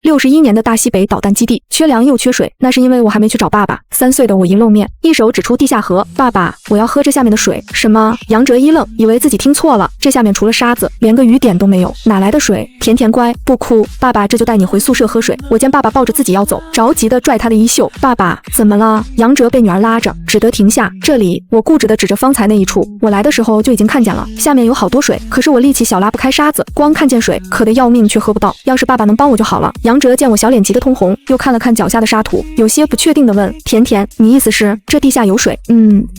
61年的大西北导弹基地，缺粮又缺水，那是因为我还没去找爸爸。3岁的我一露面，一手指出地下河，爸爸，我要喝这下面的水。什么？杨哲一愣，以为自己听错了，这下面除了沙子，连个雨点都没有，哪来的水？甜甜乖，不哭，爸爸这就带你回宿舍喝水。我见爸爸抱着自己要走，着急的拽他的衣袖，爸爸，怎么了？杨哲被女儿拉着，只得停下。这里，我固执的指着方才那一处，我来的时候就已经看见了，下面有好多水，可是我力气小拉不开沙子，光看见水，渴得要命却喝不到。要是爸爸能帮我就好了。杨哲见我小脸急得通红，又看了看脚下的沙土，有些不确定的问：甜甜，你意思是这地下有水？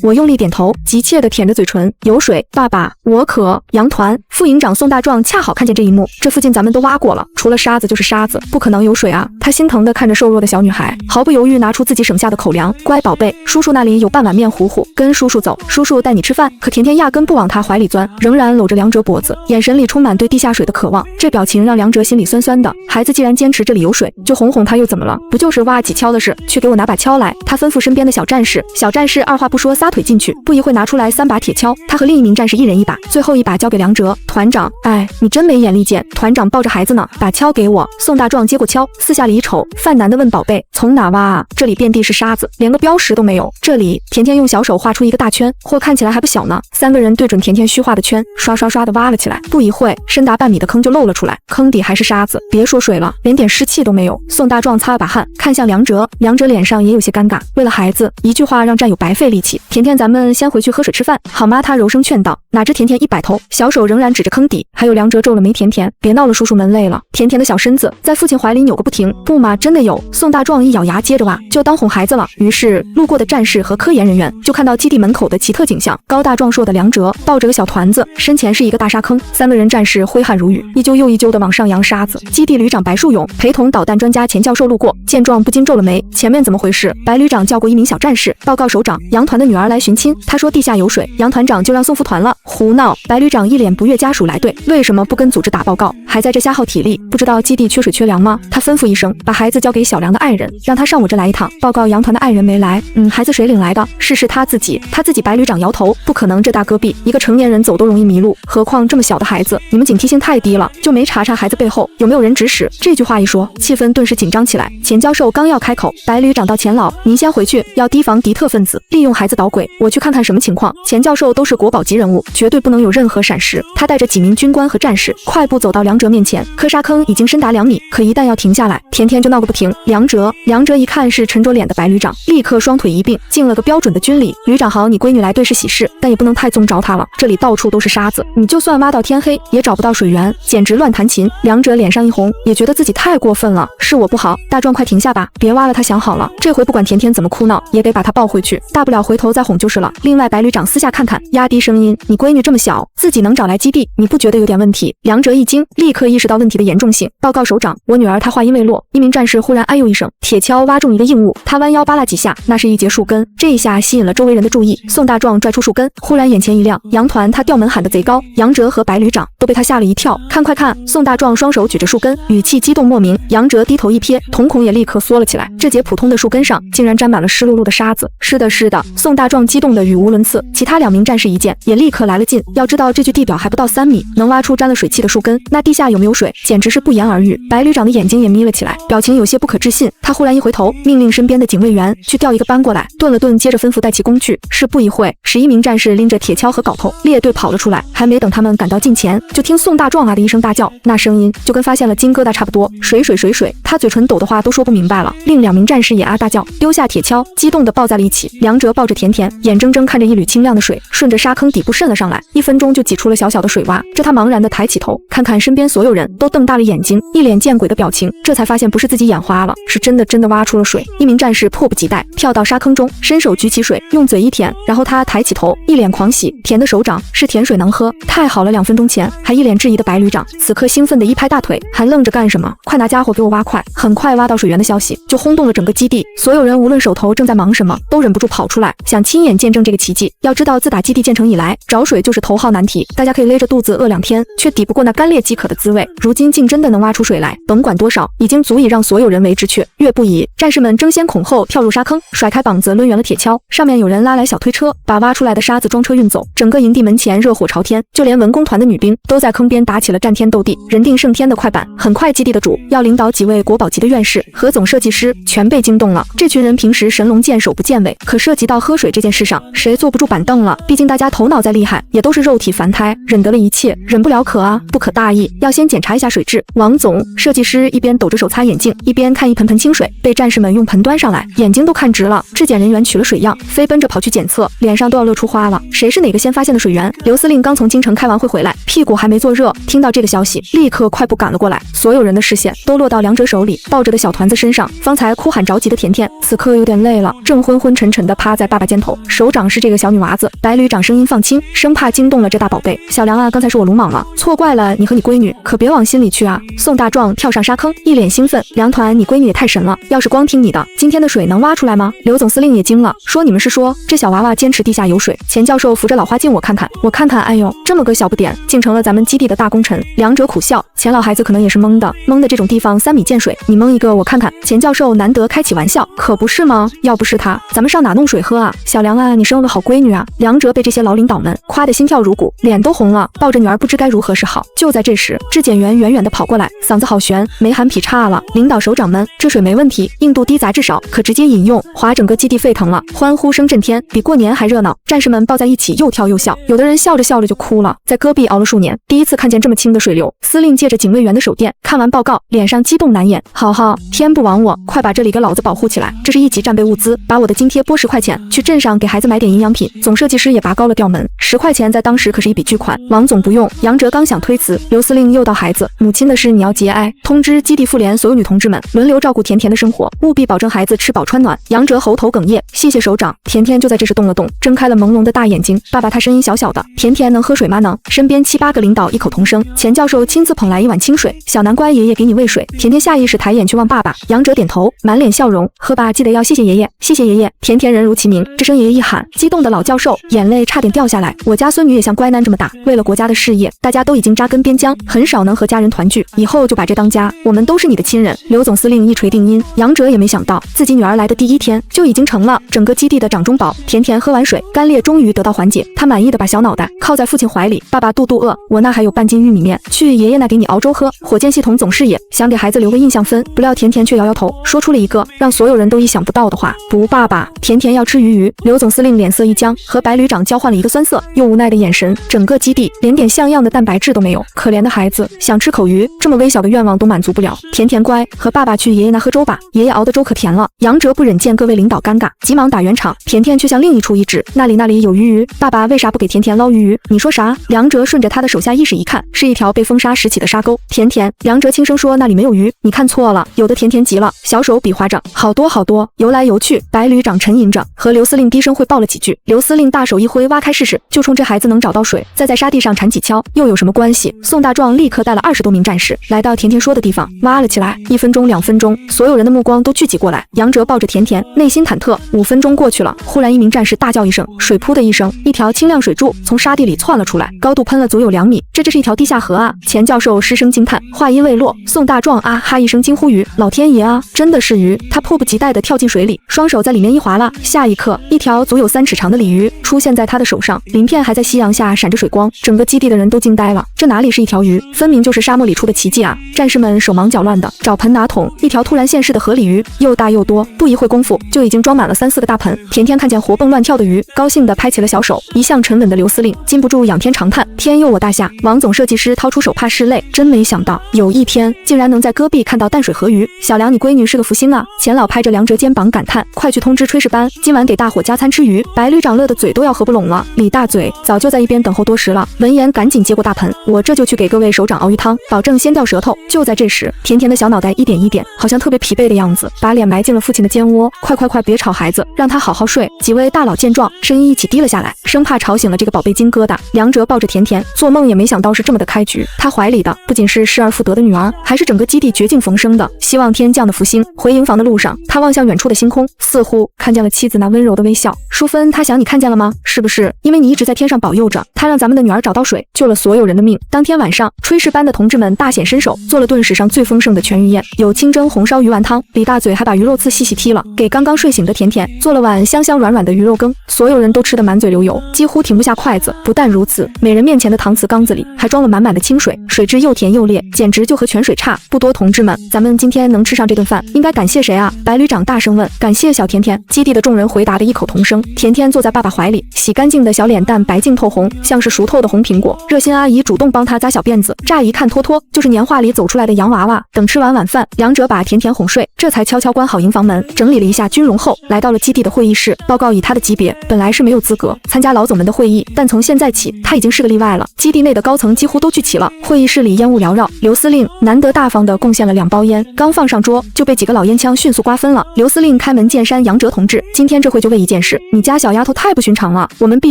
我用力点头，急切地舔着嘴唇，有水，爸爸，我渴。杨团副营长宋大壮恰好看见这一幕，这附近咱们都挖过了，除了沙子就是沙子，不可能有水啊。他心疼地看着瘦弱的小女孩，毫不犹豫拿出自己省下的口粮，乖宝贝，叔叔那里有半碗面糊糊，跟叔叔走，叔叔带你吃饭。可甜甜压根不往他怀里钻，仍然搂着梁哲脖子，眼神里充满对地下水的渴望。这表情让梁哲心里酸酸的，孩子既然坚持这里有水，就哄哄他又怎么了？不就是挖几锹的事？去给我拿把锹来。他吩咐身边的小战士，小战士二话不说撒腿进去，不一会拿出来3把铁锹，他和另一名战士一人一把，最后一把交给梁哲。团长，哎，你真没眼力见。团长抱着孩子呢，把锹给我。宋大壮接过锹，四下里一瞅，犯难的问宝贝，从哪挖啊？这里遍地是沙子，连个标识都没有。这里，甜甜用小手画出一个大圈，或看起来还不小呢。3个人对准甜甜虚画的圈，刷刷刷的挖了起来。不一会，深达半米的坑就露了出来，坑底还是沙子，别说水了，连点湿气都没有。宋大壮擦了把汗，看向梁哲，梁哲脸上也有些尴尬。为了孩子，一句话让战友白费力气。甜甜，咱们先回去喝水吃饭，好吗？他柔声劝道。哪知甜甜一摆头，小手仍然指着坑底。还有梁哲皱了眉，甜甜，别闹了，叔叔们累了。甜甜的小身子在父亲怀里扭个不停。不嘛，真的有。宋大壮一咬牙，接着挖，就当哄孩子了。于是，路过的战士和科研人员就看到基地门口的奇特景象：高大壮硕的梁哲抱着个小团子，身前是一个大沙坑，3个人战士挥汗如雨，一揪又一揪的往上扬沙子。基地旅长白树勇陪同导弹专家钱教授路过，见状不禁皱了眉，前面怎么回事？白旅长叫过一名小战士，报告首长，杨团的女儿来寻亲，他说地下有水，杨团长就让送副团了。胡闹！白旅长一脸不悦，家属来对，为什么不跟组织打报告，还在这瞎耗体力？不知道基地缺水缺粮吗？他吩咐一声，把孩子交给小梁的爱人，让他上我这来一趟。报告杨团的爱人没来。孩子谁领来的？是他自己。白旅长摇头，不可能，这大戈壁，一个成年人走都容易迷路，何况这么小的孩子？你们警惕性太低了，就没查查孩子背后有没有人指使？这句话一说，气氛顿时紧张起来。钱教授刚要开口，白旅长道：钱老，您先回去，要提防敌特分子利用孩子捣鬼，我去看看什么情况。钱教授都是国宝级人物，绝对不能有任何闪失。他带着几名军官和战士，快步走到梁哲面前。磕沙坑已经深达2米，可一旦要停下来，甜甜就闹个不停。梁哲一看是沉着脸的白旅长，立刻双腿一并，敬了个标准的军礼。旅长好，你闺女来对是喜事，但也不能太纵着她了，这里到处都是沙子，你就算挖到天黑，也找不到水源，简直乱弹琴。梁哲脸上一红，也觉得自己太过分了，是我不好，大壮快停下吧，别挖了。他想好了，这回不管甜甜怎么哭闹，也得把她抱回去，大不了回头再哄就是了。另外，白旅长私下看看，压低声音，你闺女这么小，自己能找来基地，你不觉得有点问题？梁哲一惊，立刻意识到问题的严重性。报告首长，我女儿她话音未落，一名战士忽然哎呦一声，铁锹挖中一个硬物，他弯腰扒拉几下，那是一节树根，这一下吸引了周围人的注意。宋大壮拽出树根，忽然眼前一亮，杨团他调门喊得贼高，杨哲和白旅长都被他吓了一跳。看快看！宋大壮双手举着树根，语气激动莫名。杨哲低头一瞥，瞳孔也立刻缩了起来。这节普通的树根上竟然沾满了湿漉漉的沙子。是的，是的。宋大壮激动得语无伦次。其他2名战士一见，也立刻来了劲。要知道这具地表还不到3米，能挖出沾了水汽的树根，那地下有没有水，简直是不言而喻。白旅长的眼睛也眯了起来，表情有些不可置信。他忽然一回头，命令身边的警卫员去调一个搬过来，顿了顿，接着吩咐带齐工具。是不一会，11名战士拎着铁锹和镐头列队跑了出来，还没等他们赶到近前，就听宋大壮啊的一声大叫，那声音就跟发现了金疙瘩差不多，水水水水，他嘴唇抖的话都说不明白了。另2名战士也啊大叫，丢下铁锹，激动地抱在了一起。梁哲抱着甜甜，眼睁睁看着一缕清亮的水顺着沙坑底部渗了上来，1分钟就挤出了小小的水洼。这他茫然地抬起头，看看身边所有人都瞪大了眼睛，一脸见鬼的表情，这才发现不是自己眼花了，是真的挖出了水。一名战士迫不及待跳到沙坑中，伸手举起水，用嘴一舔，然后他抬起头，一脸狂喜，甜的首长是甜水能喝，太好了。2分钟前还一脸质疑的白旅长，此刻兴奋地一拍大腿，还愣着干什么？快拿家伙给我挖快！很快挖到水源的消息就轰动了整个基地，所有人无论手头正在忙什么，都忍不住跑出来，想亲眼见证这个奇迹。要知道，自打基地建成以来，找水就是头号难题，大家可以勒着肚子饿2天，却抵不过那干裂饥渴的滋味。如今竟真的能挖出水来，甭管多少，已经足足以让所有人为之雀跃不已。战士们争先恐后跳入沙坑，甩开膀子抡圆了铁锹，上面有人拉来小推车，把挖出来的沙子装车运走。整个营地门前热火朝天，就连文工团的女兵都在坑边打起了战天斗地、人定胜天的快板。很快，基地的主要领导几位国宝级的院士和总设计师全被惊动了。这群人平时神龙见首不见尾，可涉及到喝水这件事上，谁坐不住板凳了？毕竟大家头脑再厉害，也都是肉体凡胎，忍得了一切，忍不了可啊，不可大意，要先检查一下水质。王总设计师一边抖着手擦眼镜，一边看一盆盆清水，被战士们用盆端上来，眼睛都看直了。质检人员取了水样，飞奔着跑去检测，脸上都要乐出花了。谁是哪个先发现的水源？刘司令刚从京城开完会回来，屁股还没坐热，听到这个消息，立刻快步赶了过来。所有人的视线都落到梁哲手里抱着的小团子身上。方才哭喊着急的甜甜，此刻有点累了，正昏昏沉沉地趴在爸爸肩头，手掌是这个小女娃子。白旅长声音放轻，生怕惊动了这大宝贝。小梁啊，刚才是我鲁莽了，错怪了你和你闺女，可别往心里去啊。宋大壮跳上沙坑，一脸兴奋，梁团你闺女也太神了，要是光听你的，今天的水能挖出来吗？刘总司令也惊了，说你们是说这小娃娃坚持地下有水？钱教授扶着老花镜我看看，哎呦，这么个小不点，竟成了咱们基地的大功臣。梁哲苦笑，钱老孩子可能也是懵的这种地方3米见水，你蒙一个我看看。钱教授难得开起玩笑，可不是吗？要不是他，咱们上哪弄水喝啊？小梁啊，你生了个好闺女啊！梁哲被这些老领导们夸得心跳如鼓，脸都红了，抱着女儿不知该如何是好。就在这时，质检员远远地跑过来，嗓子好悬，没喊劈叉了。领导首长们，这水没问题，硬度低杂质少，可直接饮用。哗，整个基地沸腾了，欢呼声震天，比过年还热闹。战士们抱在一起又跳又笑，有的人笑着笑着就哭了。在戈壁熬了数年，第一次看见这么清的水流。司令借着警卫员的手电看完报告，脸上激动难掩。好，天不亡我，快把这里给老子保护起来！这是一级战备物资，把我的津贴拨10块钱，去镇上给孩子买点营养品。总设计师也拔高了调门，10块钱在当时可是一笔巨款。王总不用。杨哲刚想推辞，刘司令又道孩子，母亲的事你要节哀，通知基地妇联所有女同志们轮流照顾甜甜的生活，务必保证孩子吃饱穿暖。杨哲喉头哽咽，谢谢首长。甜甜就在这时动了动，睁开了朦胧的大眼睛。爸爸他声音小小的，甜甜能喝水吗？能。身边7、8个领导异口同声。钱教授亲自捧来一碗清水，小南瓜爷爷给你喂水。甜甜下意识抬眼去望爸爸，杨哲点头，满脸笑容，喝吧，记得要谢谢爷爷，谢谢爷爷。甜甜人如其名，这声爷爷一喊，激动的老教授眼泪差点掉下来。我家孙女也像乖囡这么大，为了国家的事业，大家都已经扎根边疆，很少能和家人团聚，以后就把这当家，我们都是你的亲人。刘总司令一锤定音。杨哲也没想到自己女儿来的第1天就已经成了整个基地的掌中宝。甜甜喝完水，干裂终于得到缓解，她满意的把小脑袋靠在父亲怀里，爸爸肚饿，我那还有半斤玉米面，去爷爷那给你熬粥喝。火箭系统总视野想给孩子留个印象分，不料甜甜却摇摇头，说出了一个让所有人都意想不到的话，不，爸爸，甜甜要吃鱼。刘总司令脸色一僵，和白旅长交换了一个酸涩又无奈的眼神。整个基地连点像样的蛋白质都没有，可怜的孩子想吃口鱼，这么微小的愿望都满足不了。甜甜乖，和爸爸去爷爷那喝粥吧，爷爷熬的粥可甜了。杨哲不忍见各位领导尴尬，急忙打圆场。甜甜却向另一处一指，那里有鱼，爸爸为啥不给甜甜捞鱼？你说啥？梁哲顺着他的手下意识一看，是一条被风沙拾起的沙沟。甜甜，梁哲轻声说，那里没有鱼，你看错了。有的甜甜急了，小手比划着，好多，游来游去。白旅长沉吟着，和刘司令低声汇报了几句。刘司令大手一挥，挖开试试，就冲这孩子能找到水，再在沙地上铲几锹，又有什么关系？宋大壮立刻带了20多名战士来到甜甜说的地方，挖了起来。1分钟、2分钟，所有人的目光都聚集过来。杨哲抱着甜甜，内心忐忑。5分钟过去了，忽然一名战士大叫一声，水噗的一声，一条清亮水柱从沙地里窜了出来，高度喷了足有2米。这是一条地下河啊！钱教授失声惊叹，话音未落，宋大壮啊哈一声惊呼鱼，老天爷啊，真的是鱼！他迫不及待地跳进水里，双手在里面一划拉，下一刻，一条足有3尺长的鲤鱼出现在他的手上，鳞片还在夕阳下闪着水光。整个基地的人都惊呆了，这哪里是一条鱼，分明就是沙漠里出的奇迹啊！战士们手忙脚乱的找盆拿桶，一条突然现世的河鲤鱼，又大又多，不一会功夫就已经装满了3、4个大盆。甜甜看见活蹦乱跳的鱼，高兴地拍起了小手。一向沉稳的刘司令禁不住仰天长叹，天佑我大夏！王总设计师掏出手帕拭泪，真没想到有一天竟然能在戈壁看到淡水河鱼。小梁你闺女是个福星啊！钱老拍着梁哲肩膀感叹，快去通知炊事班，今晚给大伙加餐吃鱼。白旅长乐得嘴都要合不拢了，李大嘴早就在一边等候多时了，闻言赶紧接过大盆，我这就去给各位首长熬鱼汤，保证先掉舌头。就在这时，甜甜的小脑袋一点一点，好像特别疲惫的样子，把脸埋进了父亲的肩窝。快别吵孩子，让他好好睡。几位大佬见状，声音一起低了下来，生怕吵醒了这个宝贝金疙瘩。梁哲抱着甜甜，做梦也没想到是这么的开局。他怀里的不仅是失而复得的女儿，还是整个基地绝境逢生的希望天降的福星。回营房的路上，他望向远处的星空，似乎看见了妻子那温柔的微笑。淑芬，他想你看见了吗？是不是因为你一直在天上保佑着他，让咱们的女儿找到水，救了所有人的命？当天晚上，炊事班的同志们大显身手，做了顿史上最丰盛的全鱼御宴，有清蒸红烧鱼丸汤，李大嘴还把鱼肉刺细细剔了，给刚刚睡醒的甜甜做了碗香香软软的鱼肉羹，所有人都吃得满嘴流油，几乎停不下筷子。不但如此，每人面前的搪瓷缸子里还装了满满的清水，水质又甜又烈，简直就和泉水差不多。同志们，咱们今天能吃上这顿饭，应该感谢谁啊？白旅长大声问。感谢小甜甜。基地的众人回答的异口同声。甜甜坐在爸爸怀里，洗干净的小脸蛋白净透红，像是熟透的红苹果。热心阿姨主动帮她扎小辫子，乍一看脱脱就是年画里走出来的洋娃娃。等吃完晚饭，两者把甜甜哄睡，这才悄悄关好营房门，整理了一下军容后，来到了基地的会议室，报告以他的级别，本来是没有资格参加老总们的会议，但从现在起，他已经是个例外了。基地内的高层几乎都聚齐了，会议室里烟雾缭绕。刘司令难得大方地贡献了2包烟，刚放上桌就被几个老烟枪迅速瓜分了。刘司令开门见山，杨哲同志，今天这会就为一件事，你家小丫头太不寻常了，我们必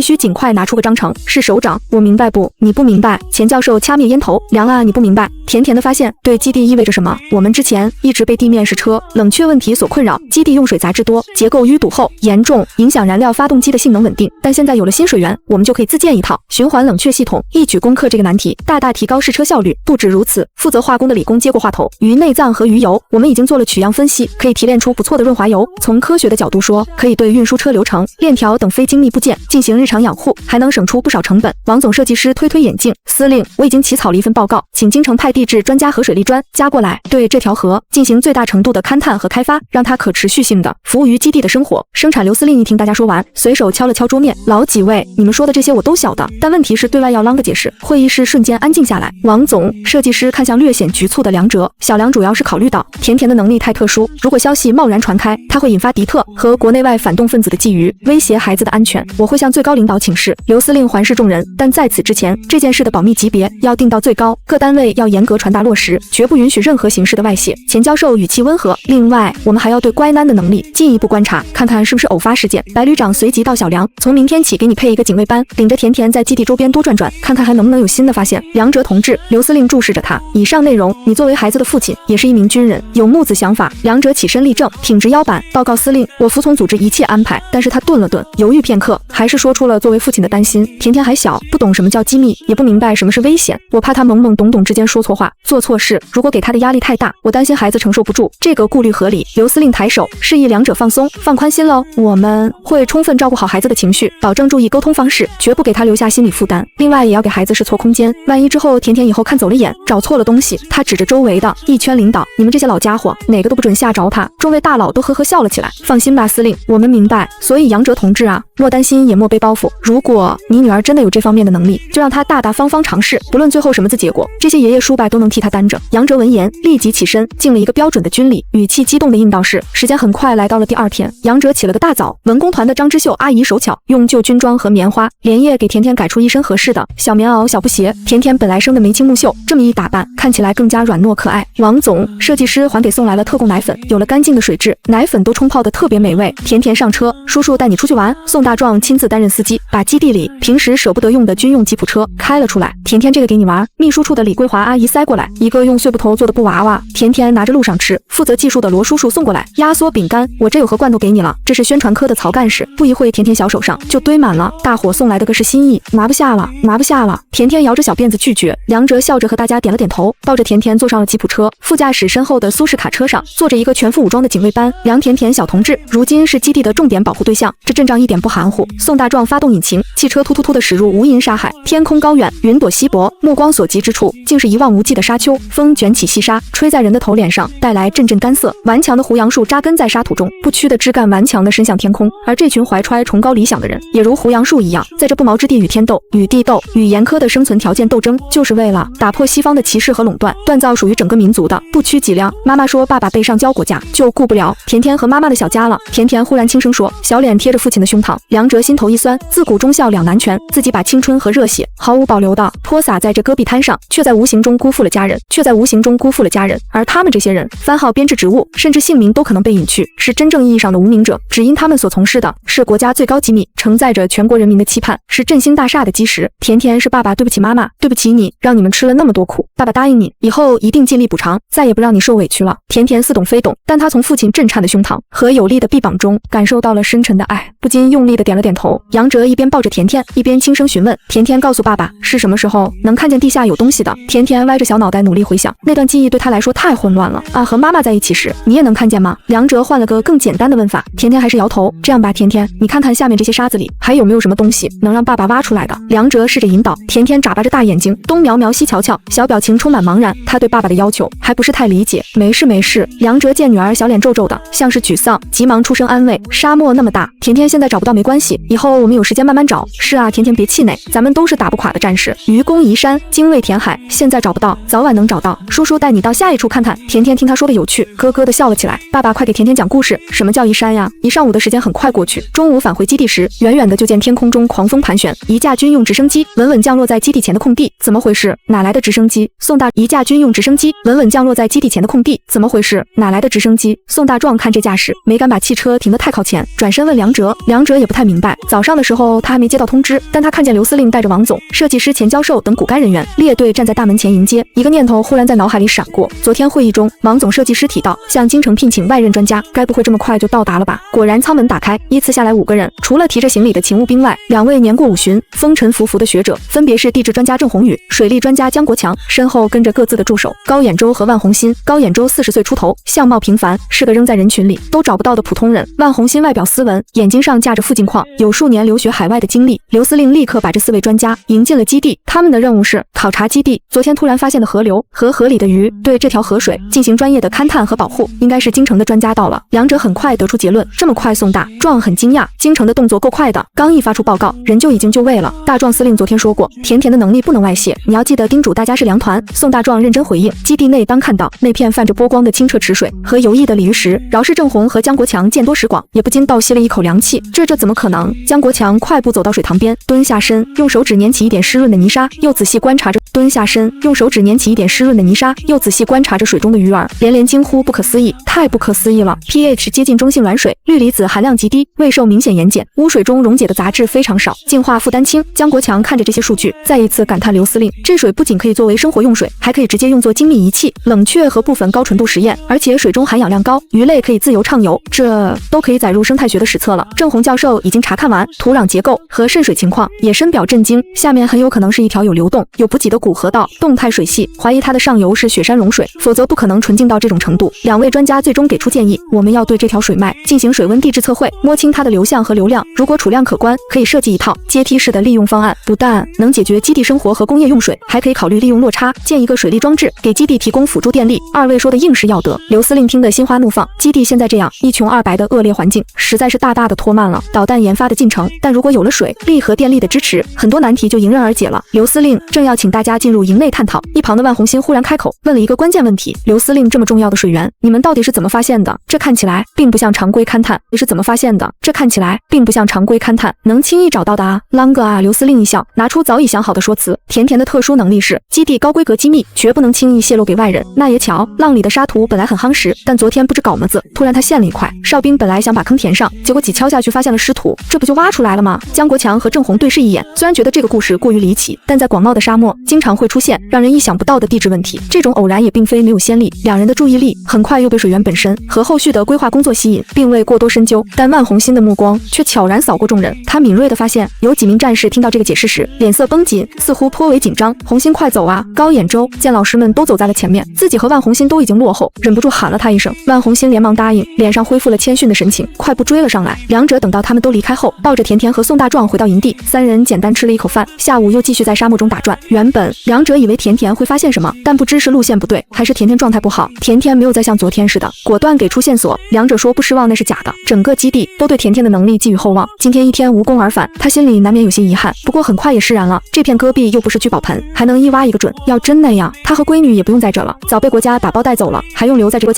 须尽快拿出个章程。是首长，我明白不？你不明白。钱教授掐灭烟头，凉啊，你不明白。甜甜的发现对基地意味着什么？我们之前一直被地面试车冷却问题所困扰，基地用水杂质多，结构淤堵厚，严重影响燃料发动机的性能稳定。但现在有了新水源，我们就可以自建一套循环冷却系统，一举攻克这个难题，大大提高试车效率。不止如此，负责化工的理工接过话头，鱼内脏和鱼油，我们已经做了取样分析，可以提炼出不错的润滑油。从科学的角度说，可以对运输车流程、链条等非精密部件进行日常养护，还能省出不少成本。王总设计师推眼镜，司令，我已经起草了一份报告，请京城派地质专家和水利专家过来，对这条河进行最大程度的勘探和开发，让它可持续性的服务于基地的生活生产。刘司令一听大家说完，随手敲了敲桌面，老几位，你们说的这些我都晓得，但问题是对外要啷个解释？会议室瞬间安静下来。王总，设计师看向略显局促的梁哲，小梁主要是考虑到甜甜的能力太特殊，如果消息贸然传开，它会引发敌特和国内外反动分子的觊觎，威胁孩子的安全。我会向最高领导请示。刘司令环视众人，但在此之前，这件事的保密级别要定到最高，各单位要严格传达落实，绝不允许任何形式的外泄。钱教授语气温和，另外，我们还要对乖囡的能力进一步观察，看看是不是偶发事件。白旅长随即到小梁，从明天起给你配一个警卫班，领着甜甜在基地周边多转转，看看还能不能有新的发现。梁哲同志，刘司令注视着他，以上内容，你作为孩子的父亲，也是一名军人，有木子想法。梁哲起身立正，挺直腰板，报告司令，我服从组织一切安排。但是他顿了顿，犹豫片刻，还是说出了作为父亲的担心。甜甜还小，不懂什么叫机密，也不明白什么是危险，我怕他懵懵懂懂之间说错话，做错事，如果给他的压力太大，我担心孩子承受不住。这个顾虑合理。刘司令抬手示意两者放松，放宽心喽，我们会充分照顾好孩子的情绪，保证注意沟通方式，绝不给他留下心理负担。另外也要给孩子试错空间，万一之后甜甜以后看走了眼，找错了东西，他指着周围的一圈领导，你们这些老家伙哪个都不准吓着他。众位大佬都呵呵笑了起来。放心吧司令，我们明白。所以杨哲同志啊，莫担心也莫背包袱，如果你女儿真的有这方面的能力，就让她大大方方尝试，不论最后什么结果，这些爷爷叔伯都能替她担着。杨哲闻言立即起身敬了一个标准的军礼，语气激动的应道是。时间很快来到了第二天，杨哲起了个大早，文工团的张之秀阿姨手巧用旧军装和棉花连夜给甜甜改出一身合适的小棉袄小布鞋。甜甜本来生的眉清目秀，这么一打扮看起来更加软糯可爱。王总，设计师还给送来了特供奶粉，有了干净的水质，奶粉都冲泡的特别美味。甜甜上车，叔叔带你出去玩。宋大壮亲自担任司机，把基地里平时舍不得用的军用吉普车开了出来。甜甜这个给你玩。秘书处的李桂华阿姨塞过来一个用碎布头做的布娃娃，甜甜拿着路上吃。负责技术的罗叔叔送过来压缩饼干，我这有盒罐头给你了，这是宣传科的曹干事。不一会甜甜小手上就堆满了，大伙送来的个是心意，拿不下了，拿不下了。甜甜摇着小辫子拒绝。梁哲笑着和大家点了点头，抱着甜甜坐上了吉普车。副驾驶身后的苏式卡车上坐着一个全副武装的警卫班。梁甜甜小同志如今是基地的重点保护对象，这阵仗一点不含糊。宋大壮发动引擎，汽车突突突地驶入无垠沙海，天空高远，云朵稀薄，目光所及之处竟是一望无际的沙丘。风卷起细沙，吹在人的头脸上，带来阵阵干涩。顽强的胡杨树扎根在沙土中，不屈的枝干顽强地伸向天空。而这群怀揣崇高理想的人，也如胡杨树一样，在这不毛之地与天斗，与地斗，与严苛的生存条件斗争，就是为了打破西方的歧视和垄断，锻造属于整个民族的不屈脊梁。妈妈说爸爸被上交国家，就顾不了甜甜和妈妈的小家了。甜甜忽然轻声说，小脸贴着父亲的胸膛。梁哲心头一酸，自古忠孝两难全，自己把青春和热血毫无保留地泼洒在这戈壁滩上，却在无形中辜负了家人，而他们这些人番号编制职务，甚至姓名都可能被隐去，是真正意义上的无名者，只因他们所从事的是国家最高机密，承载着全国人民的期盼，是振兴大厦的基石。甜甜是爸爸对不起妈妈，对不起你，让你们吃了那么多苦，爸爸答应你，以后一定尽力补偿，再也不让你受委屈了。甜甜似懂非懂，但她从父亲震颤的胸膛和有力的臂膀中感受到了深沉的爱，不禁用力地地点了点头。杨哲一边抱着甜甜，一边轻声询问：“甜甜告诉爸爸，是什么时候能看见地下有东西的？”甜甜歪着小脑袋努力回想，那段记忆对他来说太混乱了啊！和妈妈在一起时，你也能看见吗？梁哲换了个更简单的问法，甜甜还是摇头。这样吧，甜甜，你看看下面这些沙子里还有没有什么东西能让爸爸挖出来的？梁哲试着引导，甜甜眨巴着大眼睛，东瞄瞄西瞧瞧，小表情充满茫然。他对爸爸的要求还不是太理解。没事没事。梁哲见女儿小脸皱皱的，像是沮丧，急忙出声安慰。沙漠那么大，甜甜现在找不到没关系，以后我们有时间慢慢找。是啊，甜甜别气馁，咱们都是打不垮的战士。愚公移山，精卫填海，现在找不到，早晚能找到。叔叔带你到下一处看看。甜甜听他说的有趣，咯咯的笑了起来。爸爸快给甜甜讲故事。什么叫移山呀？一上午的时间很快过去，中午返回基地时，远远的就见天空中狂风盘旋，一架军用直升机稳稳降落在基地前的空地。怎么回事？哪来的直升机？宋大，一架军用直升机稳稳降落在基地前的空地。怎么回事？哪来的直升机？宋大壮看这架势，没敢把汽车停得太靠前，转身问梁哲。梁哲也不太明白，早上的时候他还没接到通知，但他看见刘司令带着王总、设计师钱教授等骨干人员列队站在大门前迎接。一个念头忽然在脑海里闪过，昨天会议中，王总设计师提到向京城聘请外任专家，该不会这么快就到达了吧？果然，舱门打开，依次下来5个人，除了提着行李的勤务兵外，2位年过50、风尘仆仆的学者，分别是地质专家郑宏宇、水利专家姜国强，身后跟着各自的助手高衍洲和万红新。高衍洲40岁出头，相貌平凡，是个扔在人群里都找不到的普通人。万红新外表斯文，眼睛上架着副镜框，有数年留学海外的经历。刘司令立刻把这4位专家迎进了基地，他们的任务是考察基地昨天突然发现的河流和河里的鱼，对这条河水进行专业的勘探和保护。应该是京城的专家到了。梁哲很快得出结论，这么快？宋大壮很惊讶，京城的动作够快的，刚一发出报告，人就已经就位了。大壮司令昨天说过，甜甜的能力不能外泄，你要记得叮嘱大家是粮团。宋大壮认真回应。基地内当看到那片泛着波光的清澈池水和游弋的鲤鱼石，饶是郑红和姜国强见多识广，也不禁倒吸了一口凉气。这怎么可能？姜国强快步走到水塘边，蹲下身，用手指捻起一点湿润的泥沙，又仔细观察着。蹲下身，用手指捻起一点湿润的泥沙，又仔细观察着水中的鱼儿，连连惊呼：不可思议，太不可思议了 ！pH 接近中性软水，氯离子含量极低，胃受明显盐碱，污水中溶解的杂质非常少，净化负担轻。姜国强看着这些数据，再一次感叹刘司令，这水不仅可以作为生活用水，还可以直接用作精密仪器、冷却和部分高纯度实验，而且水中含氧量高，鱼类可以自由畅游，这都可以载入生态学的史册了。郑红教授已经查看完土壤结构和渗水情况，也深表震惊，下面很有可能是一条有流动、有补给的古河道，动态水系，怀疑它的上游是雪山融水，否则不可能纯净到这种程度。2位专家最终给出建议，我们要对这条水脉进行水温地质测绘，摸清它的流向和流量，如果储量可观，可以设计一套阶梯式的利用方案，不但能解决基地生活和工业用水，还可以考虑利用落差，建一个水利装置，给基地提供辅助电力。2位说的应是要得，刘司令听得心花怒放。基地现在这样一穷二白的恶劣环境，实在是大大的拖慢了导弹研发的进程，但如果有了水力和电力的支持，很多难题就迎刃而解了。刘司令正要请大家进入营内探讨，一旁的万红新忽然开口问了一个关键问题：刘司令，这么重要的水源，你们到底是怎么发现的？这看起来并不像常规勘探，你是怎么发现的？这看起来并不像常规勘探能轻易找到的啊！啷个啊！刘司令一笑，拿出早已想好的说辞：甜甜的特殊能力是基地高规格机密，绝不能轻易泄露给外人。那也巧，浪里的沙土本来很夯实，但昨天不知搞么子，突然它陷了一块。哨兵本来想把坑填上，结果几敲下去发现了湿土，这不就挖出来了吗？姜国强和郑红对视一眼，虽然觉得这个故事过于离奇，但在广袤的沙漠经常会出现让人意想不到的地质问题，这种偶然也并非没有先例。2人的注意力很快又被水源本身和后续的规划工作吸引，并未过多深究，但万红新的目光却悄然扫过众人，他敏锐地发现有几名战士听到这个解释时脸色绷紧，似乎颇为紧张。红新快走啊！高衍洲见老师们都走在了前面，自己和万红新都已经落后，忍不住喊了他一声。万红新连忙答应，脸上恢复了谦逊的神情，快步追了上来。2者等到他们都离开后，抱着甜甜和宋大壮回到营地，3人简单吃了一口饭，下午又继续在沙漠中打转。原本2者以为甜甜会发现什么，但不知是路线不对，还是甜甜状态不好，甜甜没有再像昨天似的果断给出线索。2者说不失望那是假的，整个基地都对甜甜的能力寄予厚望，今天一天无功而返，他心里难免有些遗憾，不过很快也释然了。这片戈壁又不是聚宝盆，还能一挖一个准，要真那样，他和闺女也不用在这了，早被国家打包带走了，还用留在这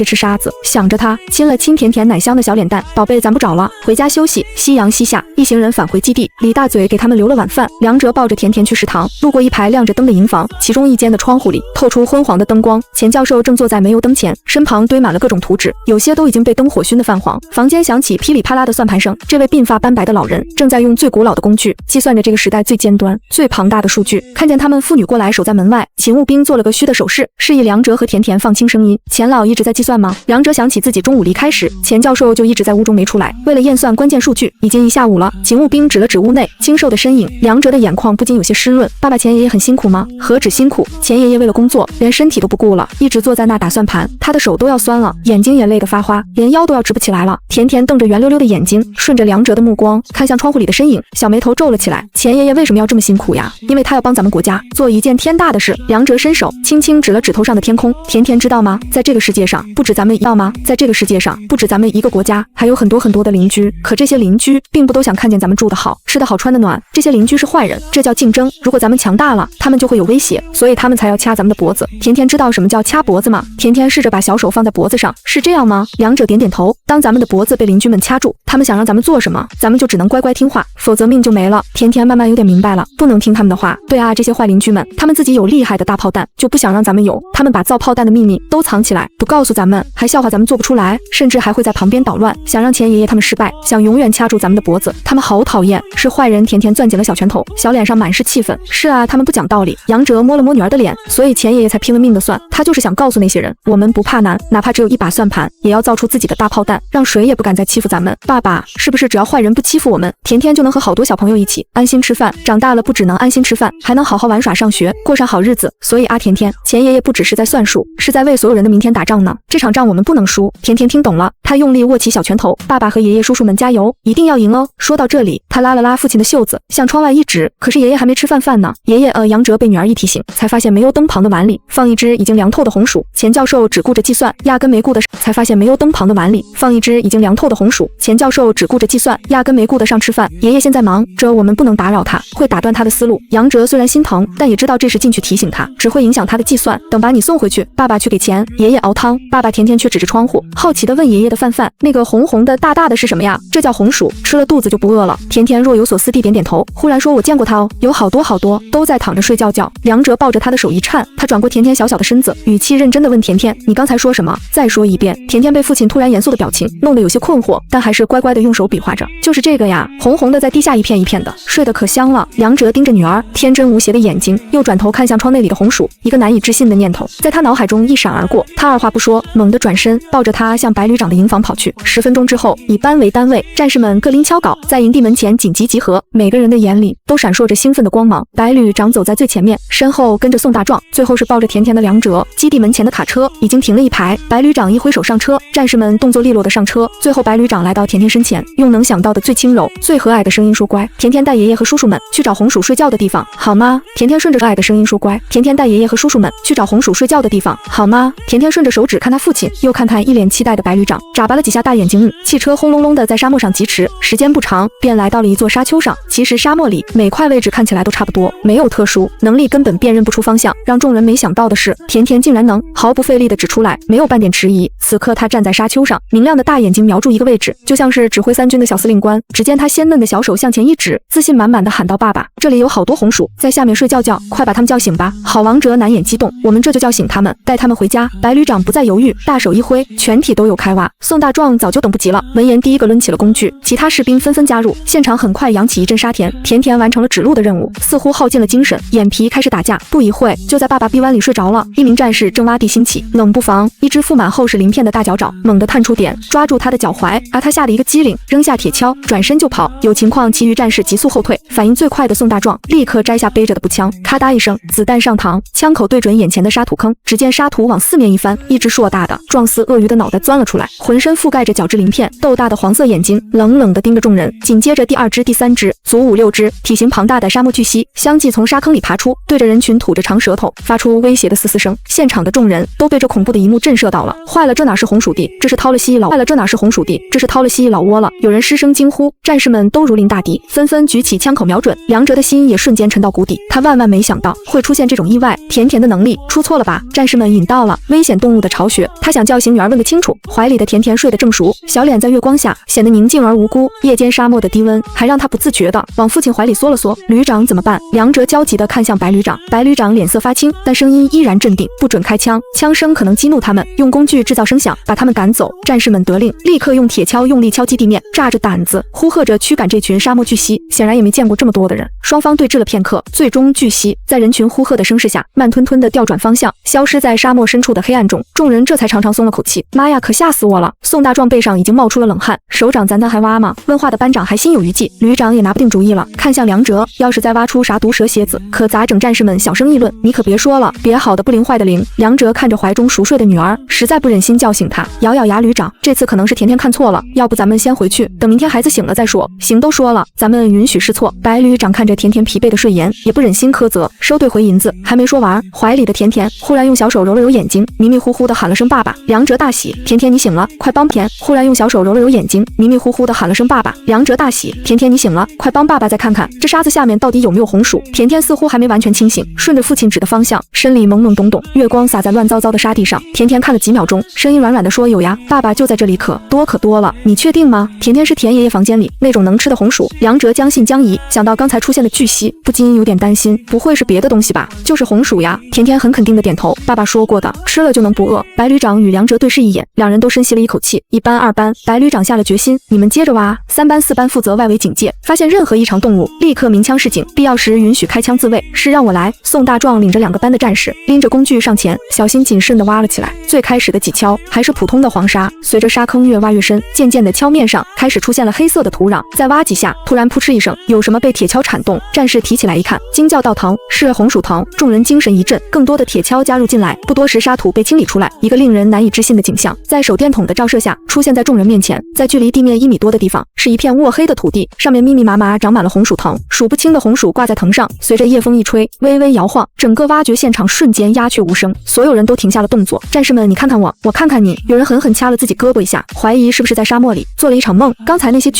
吃沙子。想着他，亲了亲甜甜奶香的小脸蛋，宝贝，咱不找了，回家休息。夕阳西下，一行人返回基地，李大嘴给他们留了晚饭。2者抱着甜甜去食堂，路过一排亮着灯的营房，其中一间的窗户里透出昏黄的灯光，钱教授正坐在煤油灯前，身旁堆满了各种图纸，有些都已经被灯火熏得泛黄。房间响起噼里啪啦的算盘声，这位鬓发斑白的老人正在用最古老的工具计算着这个时代最尖端、最庞大的数据。看见他们父女过来，守在门外，勤务兵做了个虚的手势，示意2者和甜甜放轻声音。钱老一直在计算吗？2者想起自己中午离开时，钱教授就一直在屋中没出来。来，为了验算关键数据，已经1下午了。警务兵指了指屋内清瘦的身影，梁哲的眼眶不禁有些湿润。爸爸钱爷爷很辛苦吗？何止辛苦，钱爷爷为了工作，连身体都不顾了，一直坐在那打算盘，他的手都要酸了，眼睛也累得发花，连腰都要直不起来了。甜甜瞪着圆溜溜的眼睛，顺着梁哲的目光看向窗户里的身影，小眉头皱了起来。钱爷爷为什么要这么辛苦呀？因为他要帮咱们国家做一件天大的事。梁哲伸手轻轻指了指头上的天空，甜甜知道吗？在这个世界上，不止咱们要吗？在这个世界上，不止咱们一个国家，还有很多很多的邻居。可这些邻居并不都想看见咱们住得好、吃得好、穿得暖。这些邻居是坏人，这叫竞争。如果咱们强大了，他们就会有威胁，所以他们才要掐咱们的脖子。甜甜知道什么叫掐脖子吗？甜甜试着把小手放在脖子上，是这样吗？梁哲点点头。当咱们的脖子被邻居们掐住，他们想让咱们做什么，咱们就只能乖乖听话，否则命就没了。甜甜慢慢有点明白了，不能听他们的话。对啊，这些坏邻居们，他们自己有厉害的大炮弹，就不想让咱们有。他们把造炮弹的秘密都藏起来，不告诉咱们，还笑话咱们做不出来，甚至还会在旁边捣乱，想让钱爷爷他们失败，想永远掐住咱们的脖子。他们好讨厌，是坏人。甜甜攥紧了小拳头，小脸上满是气愤。是啊，他们不讲道理。杨哲摸了摸女儿的脸，所以钱爷爷才拼了命的算，他就是想告诉那些人，我们不怕难，哪怕只有一把算盘，也要造出自己的大炮弹，让谁也不敢再欺负咱们。爸爸，是不是只要坏人不欺负我们，甜甜就能和好多小朋友一起安心吃饭？长大了不只能安心吃饭，还能好好玩耍、上学，过上好日子。所以啊，甜甜，钱爷爷不只是在算数，是在为所有人的明天打仗呢。这场仗我们不能输。甜甜听懂了，她用力握起小拳头，爸爸和爷爷叔叔们加油，一定要赢哦。说到这里，她拉了拉父亲的袖子，向窗外一指，可是爷爷还没吃饭呢。爷爷杨哲被女儿一提醒，才发现煤油灯旁的碗里放一只已经凉透的红薯。钱教授只顾着计算，压根没顾得上，才发现煤油灯旁的碗里放一只已经凉透的红薯。钱教授只顾着计算，压根没顾得上吃饭。爷爷现在忙，这我们不能打扰他，会打断他的思路。杨哲虽然心疼，但也知道这时进去提醒他，只会影响他的计算。等把你送回去，爸爸去给钱。爷爷熬汤，爸爸甜甜却指着窗户，好奇地问爷爷的饭，那个红红的大大的是什么呀？这叫红薯，吃了肚子就不饿了。甜甜若有所思地点点头，忽然说：“我见过他哦，有好多好多，都在躺着睡觉觉。”梁哲抱着他的手一颤，他转过甜甜小小的身子，语气认真地问甜甜：“你刚才说什么？再说一遍。”甜甜被父亲突然严肃的表情弄得有些困惑，但还是乖乖地用手比划着：“就是这个呀，红红的，在地下一片一片的，睡得可香了。”梁哲盯着女儿天真无邪的眼睛，又转头看向窗内里的红薯，一个难以置信的念头在他脑海中一闪而过。他二话不说，猛地转身，抱着她向白旅长的营房跑去。10分钟之后，以班为单位，战士们各拎锹镐，在营地门前紧急集合，每个人的眼里都闪烁着兴奋的光芒。白旅长走在最前面，身后跟着宋大壮，最后是抱着甜甜的梁哲。基地门前的卡车已经停了一排，白旅长一挥手上车，战士们动作利落的上车。最后白旅长来到甜甜身前，用能想到的最轻柔、最和蔼的声音说：“乖，甜甜带爷爷和叔叔们去找红薯睡觉的地方，好吗？”甜甜顺着和蔼的声音说：“乖，甜甜带爷爷和叔叔们去找红薯睡觉的地方，好吗？”甜甜顺着手指看他父亲，又看看一脸期待的白旅长，眨巴了几下大眼睛。汽车轰隆隆的在沙漠上疾驰，时间不长，便来到了一座沙丘上。其实沙漠里每块位置看起来都差不多，没有特殊能力，根本辨认不出方向。让众人没想到的是，甜甜竟然能毫不费力地指出来，没有半点迟疑。此刻他站在沙丘上，明亮的大眼睛瞄住一个位置，就像是指挥3军的小司令官。只见他鲜嫩的小手向前一指，自信满满的喊道：“爸爸，这里有好多红薯，在下面睡觉觉，快把他们叫醒吧！”好，王哲难掩激动，我们这就叫醒他们，带他们回家。白旅长不再犹豫，大手一挥，全体都有开挖。宋大壮早就等不及了，闻言第一个抡起了工具，其他士兵纷纷加入，现场很快扬起一阵沙田。甜甜完成了指路的任务，似乎耗尽了精神，眼皮开始打架。不一会，就在爸爸臂弯里睡着了。一名战士正挖地兴起，冷不防，一只覆满厚实鳞片的大脚爪猛地探出点，抓住他的脚踝，而他吓得一个机灵，扔下铁锹，转身就跑。有情况，其余战士急速后退。反应最快的宋大壮立刻摘下背着的步枪，咔嗒一声，子弹上膛，枪口对准眼前的沙土坑。只见沙土往四面一翻，一只硕大的状似鳄鱼的脑袋钻了出来，浑身覆盖着角质鳞片，豆大的黄色眼睛冷冷地盯着众人。紧接着第2只、第3只，足5、6只，体型庞大的沙漠巨蜥相继从沙坑里爬出，对着人群吐着长舌头，发出威胁的嘶嘶声。现场的众人都被这恐怖的一幕震慑到了。坏了，这哪是红薯地，这是掏了蜥蜴老坏了，这哪是红薯地，这是掏了蜥蜴老窝了。有人失声惊呼，战士们都如临大敌，纷纷举起枪口瞄准。梁哲的心也瞬间沉到谷底，他万万没想到会出现这种意外。甜甜的能力出错了吧？战士们引到了危险动物的巢穴，他想叫醒女儿问个清楚。怀里的甜甜睡得正熟，小脸在月光下显得宁静而无辜。夜间沙漠的低温还让他不自觉地往父亲怀里缩了缩。旅长怎么办？梁哲焦急地看向白旅长，白旅长脸色发青，但声音依然镇定，不准开枪，枪声可能激怒他们，用工具制造声响把他们赶走。战士们得令，立刻用铁锹用力敲击地面，炸着胆子呼喝着驱赶这群沙漠巨蜥。显然也没见过这么多的人，双方对峙了片刻，最终巨蜥在人群呼喝的声势下慢吞吞地调转方向，消失在沙漠深处的黑暗中。众人这才长长松了口气，妈呀，可吓死我了！宋大壮背上已经冒出了冷汗，首长咱还挖吗？问话的班长还心有余悸，旅长也拿不定主意了，看向梁哲，要是再挖出啥毒蛇蝎子，可咋整？战士们小声议论。你可别说了，别好的不灵坏的灵。梁哲看着怀中熟睡的女儿，实在不忍心叫醒她，咬咬牙，旅长，这次可能是甜甜看错了，要不咱们先回去，等明天孩子醒了再说。行，都说了，咱们允许试错。白旅长看着甜甜疲惫的睡颜，也不忍心苛责，收兑回银子。还没说完，怀里的甜甜忽然用小手揉了揉眼睛，迷迷糊糊的喊了声爸爸。梁哲大喜，甜甜你醒了，快帮甜。忽然用小手揉了揉眼睛，迷迷糊糊的喊了声爸爸。梁哲大喜，甜甜你醒了，快帮爸爸再看看这沙子下面到底有没有红薯。甜甜似乎还没完全清醒，顺着父亲指的方向，身里懵懵懂懂，月光洒在乱糟糟的沙地上。甜甜看了几秒钟，声音软软的说：“有呀，爸爸就在这里，可多了。你确定吗？”甜甜是田爷爷房间里那种能吃的红薯。梁哲将信将疑，想到刚才出现的巨蜥，不禁有点担心，不会是别的东西吧？就是红薯呀。甜甜很肯定的点头，爸爸说过的，吃了就能不饿。白旅长与梁哲对视一眼，两人都深吸了一口气。一班、二班，白旅长下了决心，你们接着挖。三班、四班负责外围警戒，发现任何异常动物，立刻鸣枪示警，必要时允许开枪自卫。是让我来。宋大壮领着2个班的战士，拎着工具上前，小心谨慎地挖了起来。最开始的几锹还是普通的黄沙，随着沙坑越挖越深，渐渐的锹面上开始出现了黑色的土壤。再挖几下，突然扑哧一声，有什么被铁锹铲动。战士提起来一看，惊叫道：“疼，是红薯藤！”众人精神一振，更多的铁锹加入进来。不多时，沙土被清理出来，一个令人难以置信的景象在手电筒的照射下出现在众人面前。在距离地面1米多的地方，是一片沃黑的土地，上面密密麻麻长满了红薯藤，数不清的红薯挂在藤上，随着夜风一吹，微微摇晃，整个挖掘现场瞬间鸦雀无声。所有人都停下了动作。战士们，你看看我，我看看你。有人狠狠掐了自己胳膊一下，怀疑是不是在沙漠里做了一场梦。刚才那些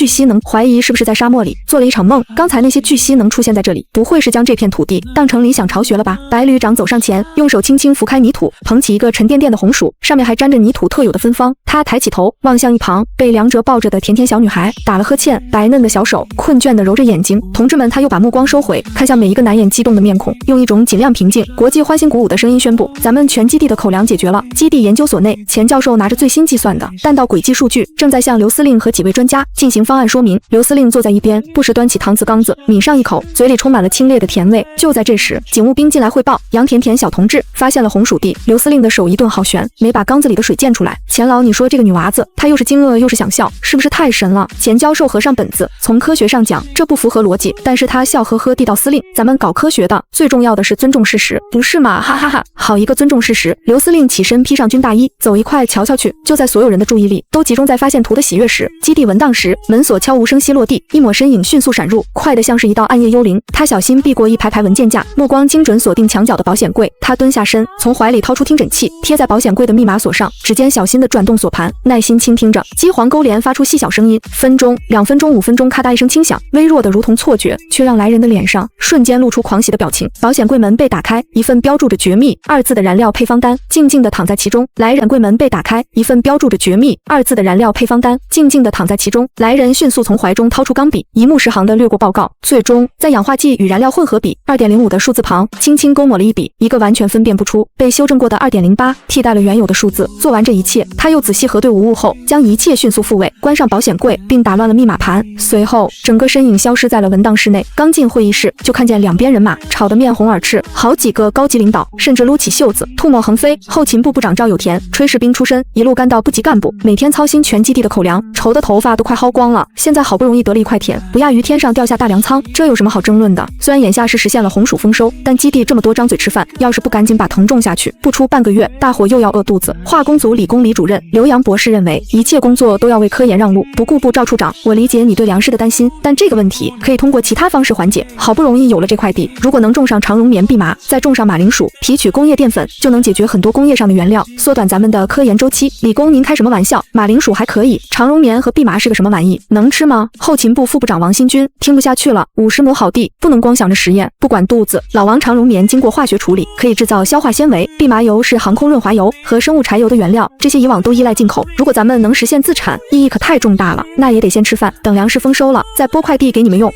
巨蜥能出现在这里，不会是将这片土地当成理想巢穴了吧？白旅长走上前，用手轻轻拂开泥土，捧起一个沉甸甸的红薯，上面还沾着泥土特有的芬芳。他抬起头望向一旁被梁哲抱着的甜甜小女孩，打了呵欠，白嫩的小手困倦地揉着眼睛。同志们，他又把目光收回，看向每一个难掩激动的面孔，用一种尽量平静、国际欢欣鼓舞的声音宣布：咱们全基地的口粮解决了。基地研究所内，钱教授拿着最新计算的弹道轨迹数据，正在向刘司令和几位专家进行方案说明。刘司令坐在一边，不时端起搪瓷缸子抿上一口，嘴里充满了清冽的甜味。就在这时，警务兵进来汇报：杨甜甜小同志发现了红薯地。刘司令的手一顿好悬，没把缸子里的水溅出来。钱老，你说这个女娃子，她又是惊愕又是想笑，是不是太神了？钱教授合上本子，从科学上讲，这不符合逻辑，但是他笑呵呵地道：司令，咱们搞科学的，最重要的是尊重事实，不是吗？哈哈哈！好一个尊重事实！刘司令起身披上军大衣，走一块瞧瞧去。就在所有人的注意力都集中在发现图的喜悦时，基地文档时，门锁悄无声息落地，一抹身影迅速闪入，快得像是一道暗夜幽灵。他小心避过一排排文件架，目光精准锁定墙角的保险柜。他蹲下身，从怀里掏出听诊器，贴在保险柜的密码锁上，指尖小心地转动锁盘，耐心倾听着。机簧勾连发出细小声音，分钟、2分钟、5分钟，咔嗒一声轻响，微弱的如同错觉，却让来人的脸上瞬间露出狂喜的表情。保险柜门被打开，一份标注着绝密2字的燃料配方单静静地躺在其中。来人柜门被打开，一份标注着绝密2字的燃料配方单静静地躺在其中。来人迅速从怀中掏出钢笔，一目十行地略过报告，最终在氧化剂与燃料混合比 2.05 的数字旁轻轻勾抹了一笔，一个完全分辨不出被修正过的 2.08 替代了原有的数字。做完这一切，他又仔细核对无误后，将一切迅速复位，关上保险柜，并打乱了密码盘。随后整个身影消失在了文档室内。刚进会议室，就看见两边人马吵得面红耳赤，好几个高级领导甚至撸起袖子吐沫横飞。后勤部部长赵有田炊事兵出身，一路干到部级干部，每天操心全基地的口粮，愁的头发都快薅光了。现在好不容易得了一块田，不亚于天上掉下大粮仓，这有什么好争论的？虽然眼下是实现了红薯丰收，但基地这么多张嘴吃饭，要是不赶紧把藤种下去，不出半个月，大伙又要饿肚子。化工组理工李主任刘洋博士认为，一切工作都要为科研让路，不顾部赵处长，我理解你对粮食的担心，但这个问题可以通过其他方式缓解。好不容易有了这块地，如果能种上长绒棉、蓖麻，再种上马铃薯，提取工业淀粉，就能解决很多工业上的原料，缩短咱们的科研周期。理工，您开什么玩笑？马铃薯还可以，长绒棉和蓖麻是个什么玩意？能吃吗？后勤部副部长王新军听不下去了，50亩好地，不能光想着实验，不管肚子。老王，长绒棉经过化学处理，可以制造消化纤维，蓖麻油是航空润滑油和生物柴油的原料，这些以往都依赖进口。如果咱们能实现自产，意义可太重大了。那也得先吃饭，等粮食丰收了，再拨块地给你们用。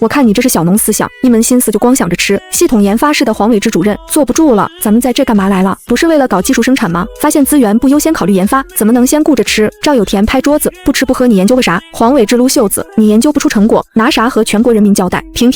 我看你这是小农思想，一门心思就光想着吃。系统研发室的黄伟志主任坐不住了，咱们在这干嘛来了？不是为了搞技术生产吗？发现资源不优先考虑研发，怎么能先顾着吃？赵有田拍桌子，不吃不喝你研究个啥？黄伟志撸袖子，你研究不出成果，拿啥和全国人民交代？停！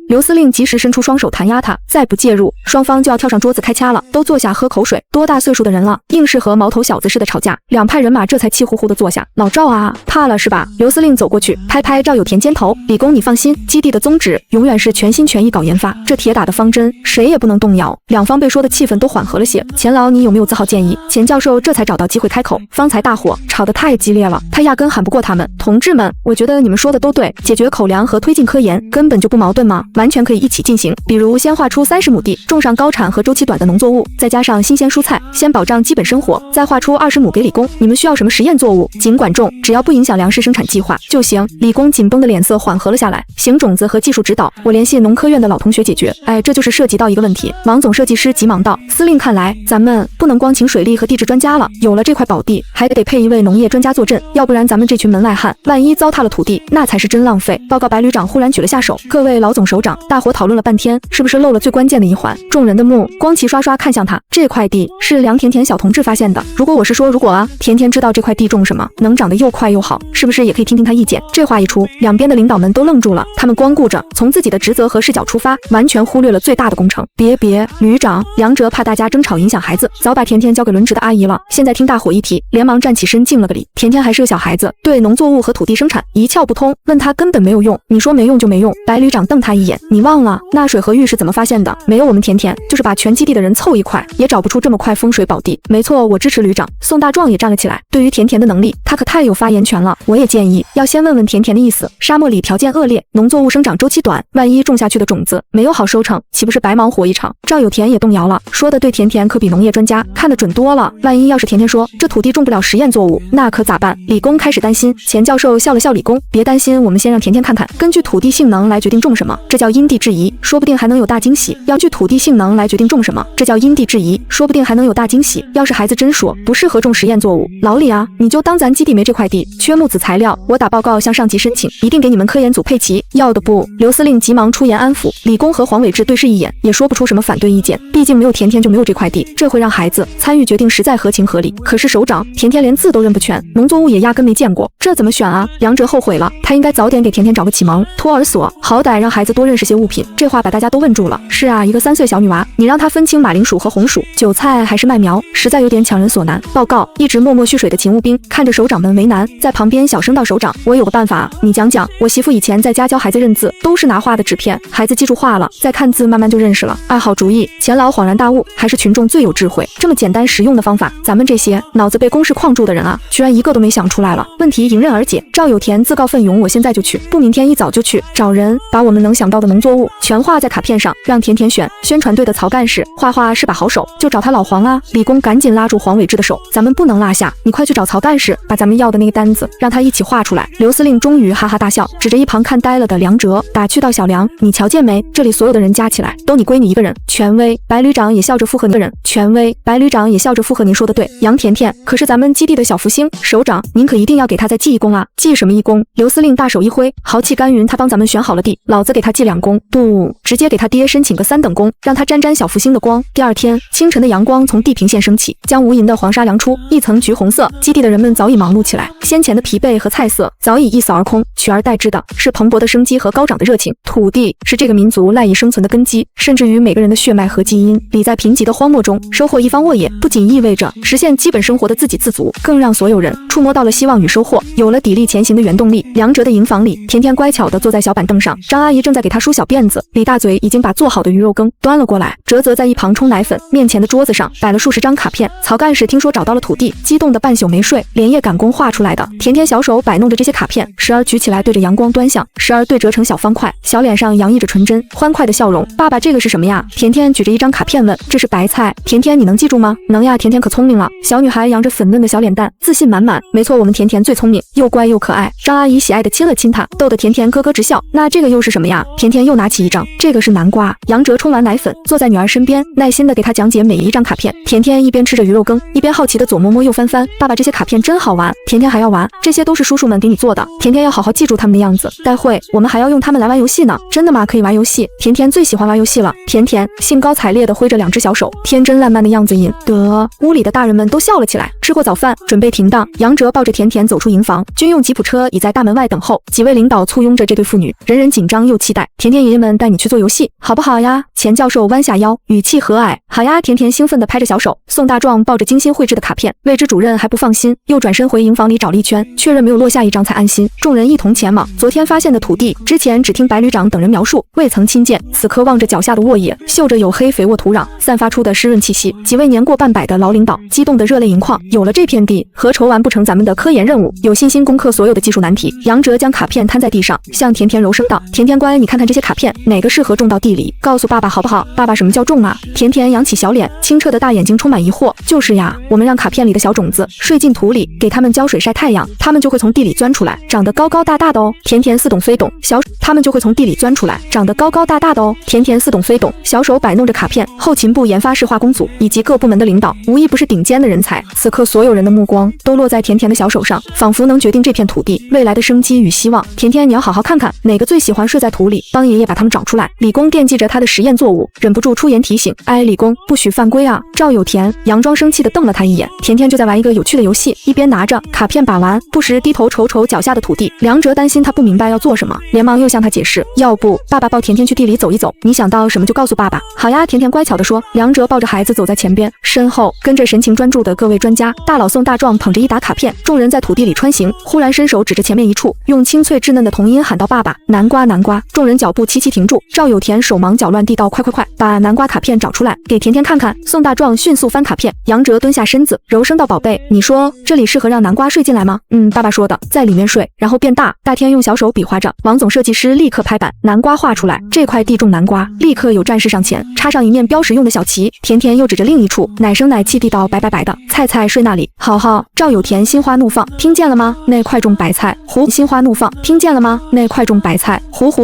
刘司令及时伸出双手弹压他，再不介入，双方就要跳上桌子开掐了。都坐下喝口水，多大岁数的人了，硬是和毛头小子似的吵架，两派人马这才气呼呼的坐下。老赵啊，怕了是吧？刘司令走过去，拍拍赵有田肩头，李工你放心，基地的宗旨永远是全心全意搞研发，这铁打的方针谁也不能动摇。两方被说的气氛都缓和了些。钱老，你有没有自豪建议？钱教授这才找到机会开口，方才大伙吵得太激烈了，他压根喊不过他们。同志们，我觉得你们说的都对，解决口粮和推进科研根本就不矛盾吗？完全可以一起进行。比如先划出30亩地，种上高产和周期短的农作物，再加上新鲜蔬菜，先保障基本生活，再划出20亩给理工。你们需要什么实验作物，尽管种，只要不影响粮食生产计划就行。理工紧绷的脸色缓和了下来。行种子和技术指导，我联系农科院的老同学解决。哎，这就是涉及到一个问题。王总设计师急忙道：司令，看来咱们不能光请水利和地质专家了，有了这块宝地，还得配一位农业专家坐镇，要不然咱们这群门外汉，万一糟蹋了土地，那才是真浪费。报告白旅长忽然举了下手，各位老总首长，大伙讨论了半天，是不是漏了最关键的一环？众人的目光齐刷刷看向他。这块地是梁甜甜小同志发现的。如果我是说如果啊，甜甜知道这块地种什么，能长得又快又好，是不是也可以听听他意见？这话一出，两边的领导们都愣住了，他们光顾着从自己的职责和视角出发，完全忽略了最大的工程。别，旅长，梁哲怕大家争吵影响孩子，早把甜甜交给轮值的阿姨了。现在听大伙一提，连忙站起身敬了个礼。甜甜还是个小孩子，对农作物和土地生产一窍不通，问他根本没有用。你说没用就没用。白旅长瞪他一眼，你忘了那水和玉是怎么发现的？没有我们甜甜，就是把全基地的人凑一块，也找不出这么块风水宝地。没错，我支持旅长。宋大壮也站了起来，对于甜甜的能力，他可太有发言权了。我也建议要先问问甜甜的意思。沙漠里条件恶劣，农作物生长周期短，万一种下去的种子没有好收成，岂不是白忙活一场？赵有田也动摇了，说的对，甜甜可比农业专家看得准多了。万一要是甜甜说这土地种不了实验作物，那可咋办？理工开始担心。钱教授笑了笑，理工别担心，我们先让甜甜看看，根据土地性能来决定种什么，这叫因地制宜，说不定还能有大惊喜。要据土地性能来决定种什么，这叫因地制宜，说不定还能有大惊喜。要是孩子真说不适合种实验作物，老李啊，你就当咱基地没这块地，缺木子材料，我打报告向上级申请，一定给你们科研组配齐。要的不？刘司令急忙出言安抚。理工和黄伟志对视一眼，也说不出什么反对意见，毕竟没有甜甜就没有这块地，这会让孩子参与决定实在合情合理。可是首长，甜甜连字都认不全，农作物也压根没见过，这怎么选啊？梁哲后悔了，他应该早点给甜甜找个启蒙托儿所，好歹让孩子多认识些物品。这话把大家都问住了。是啊，一个3岁小女娃，你让她分清马铃薯和红薯，韭菜还是麦苗，实在有点强人所难。报告，一直默默蓄水的勤务兵看着首长们为难，在旁边小声道：首长，我有个办法，你讲讲。我媳妇以前在家教孩子认字，都是拿画的纸片，孩子记住画了，再看字慢慢就认识了。好主意。钱老恍然大悟，还是群众最有智慧，这么简单实用的方法，咱们这些脑子被公式框住的人啊，居然一个都没想出来了。问题迎刃而解。赵有田自告奋勇，我现在就去，不明天一早就去找人，把我们能想到的农作物全画在卡片上，让甜甜选。宣传队的曹干事画画是把好手，就找他老黄啊。理工赶紧拉住黄伟志的手，咱们不能落下，你快去找曹干事，把咱们要的那个单子让他一起画出来。刘司令终于哈哈大笑，指着一旁看呆了的梁哲打趣道：小梁，你瞧见没？这里所有的人加起来都你归你一个人，权威。白旅长也笑着附和你个人，权威。白旅长也笑着附和您说的对，杨甜甜可是咱们基地的小福星，首长您可一定要给他再记一功啊。记什么一功？刘司令大手一挥，豪气干云，他帮咱们选好了地，老子给他记2功，不，直接给他爹申请个3等功，让他沾沾小福星的光。第二天清晨的阳光从地平线升起，将无垠的黄沙量出，一层橘红色。基地的人们早已忙碌起来，先前的疲惫和菜色早已一扫而空，取而代之的是蓬勃的生机和高涨的热情。土地是这个民族赖以生存的根基，甚至于每个人的血脉和基因。理在贫瘠的荒漠中收获一方沃野，不仅意味着实现基本生活的自给自足，更让所有人触摸到了希望与收获，有了砥砺前行的原动力。梁哲的营房里，甜甜乖巧地坐在小板凳上，张阿姨正在给她梳小辫子，李大嘴已经把做好的鱼肉羹端了过来，哲泽在一旁冲奶粉。面前的桌子上摆了数十张卡片，曹干事听说找到了土地，激动的半宿没睡，连夜赶工画出来的。甜甜小手摆弄着这些卡片，时而举起来对着阳光端详，时而对折成小方块，小脸上洋溢着纯真欢快的笑容。爸爸，这个是什么呀？甜甜举着一张卡片问。这是白菜。甜甜，你能记住吗？能呀，甜甜可聪明了。小女孩扬着粉嫩的小脸蛋，自信满满。没错，我们甜甜最聪明，又乖又可爱。张阿姨喜爱的亲了亲她，逗得甜甜咯咯直笑。那这个又是什么呀？甜甜又拿起一张，这个是南瓜。杨哲冲完奶粉，坐在女儿身边，耐心地给她讲解每一张卡片。甜甜一边吃着鱼肉羹，一边好奇地左摸摸右翻翻。爸爸，这些卡片真好玩。甜甜还要玩，这些都是叔叔们给你做的，甜甜要好好记住他们的样子。待会我们还要用他们来玩游戏呢。真的吗？可以玩游戏？甜甜最喜欢玩游戏了。甜甜兴高采烈地挥着2只小手，天真烂漫的样子引得屋里的大人们都笑了起来。吃过早饭，准备停当，杨哲抱着甜甜走出营房，军用吉普车已在大门外等候。几位领导簇拥着这对父女，人人紧张又期待。甜甜爷爷们带你去做游戏，好不好呀？钱教授弯下腰，语气和蔼。好呀！甜甜兴奋地拍着小手。宋大壮抱着精心绘制置的卡片。位置主任还不放心，又转身回营房里找了一圈，确认没有落下一张才安心。众人一同前往昨天发现的土地，之前只听白旅长等人描述，未曾亲见。此刻望着脚下的沃野，嗅着黝黑肥沃土壤散发出的湿润气息，几位年过半百的老领导激动得热泪盈眶。有了这片地，何愁完不成咱们的科研任务？有信心攻克所有的技术难题。杨哲将卡片摊在地上，向甜甜柔声道：“甜甜乖，你看看这些卡片，哪个适合种到地里？告诉爸爸好不好？爸爸，什么叫种啊？”甜甜扬起小脸，清澈的大眼睛充满疑惑：“就是呀，我们让卡片里的小种子睡进土里，给它们浇水晒太阳，它们就会从地里钻出来，长得高高大大的哦。”甜甜似懂非懂，它们就会从地里钻出来，长得高高大大的哦。甜甜似懂非懂，小手摆弄着卡片。后勤部研发室化工组以及各部门的领导，无一不是顶尖的人才。此刻所有人的目光都落在甜甜的小手上，仿佛能决定这片土地未来的生机与希望。甜甜，你要好好看看，哪个最喜欢睡在土里，帮爷爷把它们找出来。李工惦记着他的实验作物，忍不住出言提醒：“哎，李工，不许犯规啊！”赵有田佯装生气地瞪了他一眼。甜甜就在玩一个有趣的游戏，一边拿着卡片把玩，不时低头瞅瞅脚下的土地。梁哲担心他不明白要做什么，连忙又向他解释：“要不爸爸抱甜甜去地里走一走，你想到什么就告诉爸爸。”“好呀。”甜甜乖巧地说。梁哲抱着孩子走在前边，身后跟着神情专注的各位专家。大佬宋大壮捧着一沓卡片，众人在土地里穿行，忽然伸手指着前面一处，用清脆稚嫩的童音喊道：“爸爸，南瓜南瓜！”众人脚步齐齐停住。赵有田手忙脚乱地道：“快快快，把南瓜卡片找出来，给甜甜看看。”宋大壮迅速翻卡片。杨哲蹲下身子，柔声道：“宝贝，你说这里适合让南瓜睡进来吗？”“爸爸说的，在里面睡，然后变大。”大天用小手比划着，王总设计师立刻拍板，南瓜画出来。这块地种南瓜，立刻有战士上前，插上一面标识用的小旗。甜甜又指着另一处，奶声奶气地道：“白白白的，菜菜睡那里。”“好好。”赵有田心花怒放，听见了吗？那块种白菜，心花怒放，听见了吗？那块种白菜，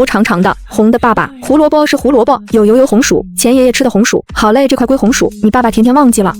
长长的，红的。爸爸，胡萝卜是胡萝卜，有红薯，钱爷爷吃的红薯。好嘞，这块归红薯。你爸爸甜甜忘记了，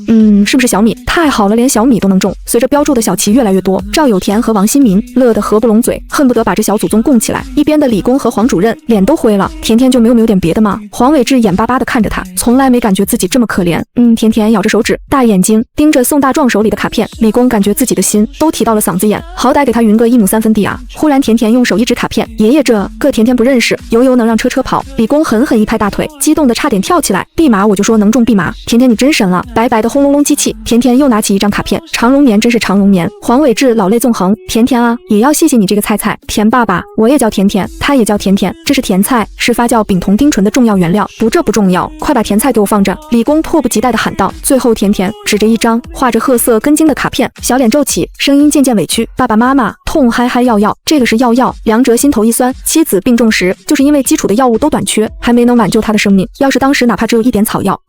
是不是小米？太好了，连小米都能种。随着标注的小旗越来越多，赵有田和王新民乐得合不拢嘴，恨不得把这小祖宗供起来。一边的李工和黄主任脸都灰了。甜甜就没有点别的吗？黄伟志眼巴巴地看着他，从来没感觉自己这么可怜。甜甜咬着手指，大眼睛盯着宋大壮手里的卡片。李工感觉自己的心都提到了嗓子眼，好歹给他匀个1亩3分地啊！忽然甜甜用手一指卡片，爷爷这个甜甜不认识，油能让车跑。李工狠狠一拍大腿，激动得差点跳起来。蓖麻，我就说能种蓖麻，甜甜你真神了！白白的轰隆隆机器。甜甜又拿起一张卡片，长绒棉真是长绒棉。黄伟志老泪纵横，甜甜啊，也要谢谢你这个菜菜。甜爸爸，我也叫甜甜，他也叫甜甜，这是甜菜，是发酵丙酮丁醇的重要原料。这不重要，快把甜菜给我放着！李工迫不及待地喊道。最后甜甜指着一张画着褐色根茎的卡片，小脸皱起，声音渐渐委屈：“爸爸妈妈，痛嗨嗨药药，这个是药药。”梁哲心头一酸，妻子病重时，就是因为基础的药物都短缺，还没能挽救他的生命。要是当时哪怕只有一点草药，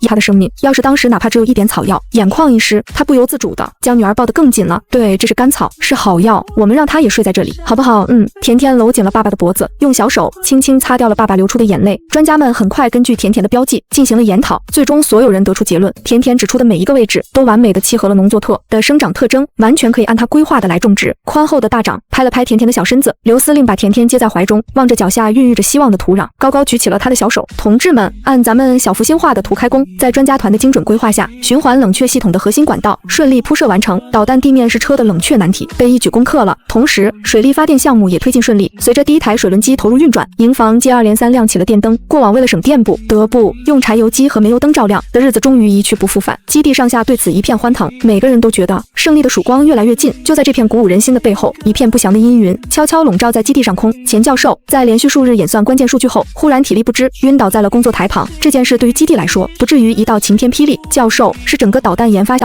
眼眶一湿，他不由自主的将女儿抱得更紧了。对，这是甘草，是好药，我们让他也睡在这里，好不好？甜甜搂紧了爸爸的脖子，用小手轻轻擦掉了爸爸流出的眼泪。专家们很快根据甜甜的标记进行了研讨，最终所有人得出结论：甜甜指出的每一个位置都完美的契合了农作特的生长特征，完全可以按他规划的来种植。宽厚的大掌拍了拍甜甜的小身子，刘司令把甜甜接在怀中，望着脚下孕育着希望的土壤，高高举起了他的小手。同志们，按咱们小福星画的图开工。在专家团的精准规划下，循环冷却系统的核心管道顺利铺设完成，导弹地面试车的冷却难题被一举攻克了。同时，水力发电项目也推进顺利。随着第一台水轮机投入运转，营房接二连三亮起了电灯。过往为了省电不得不用柴油机和煤油灯照亮的日子，终于一去不复返。基地上下对此一片欢腾，每个人都觉得胜利的曙光越来越近。就在这片鼓舞人心的背后，一片不祥的阴云悄悄笼罩在基地上空。钱教授在连续数日演算关键数据后，忽然体力不支，晕倒在了工作台旁。这件事对于基地来说，不至于一道晴天霹雳。教授是整个导弹研发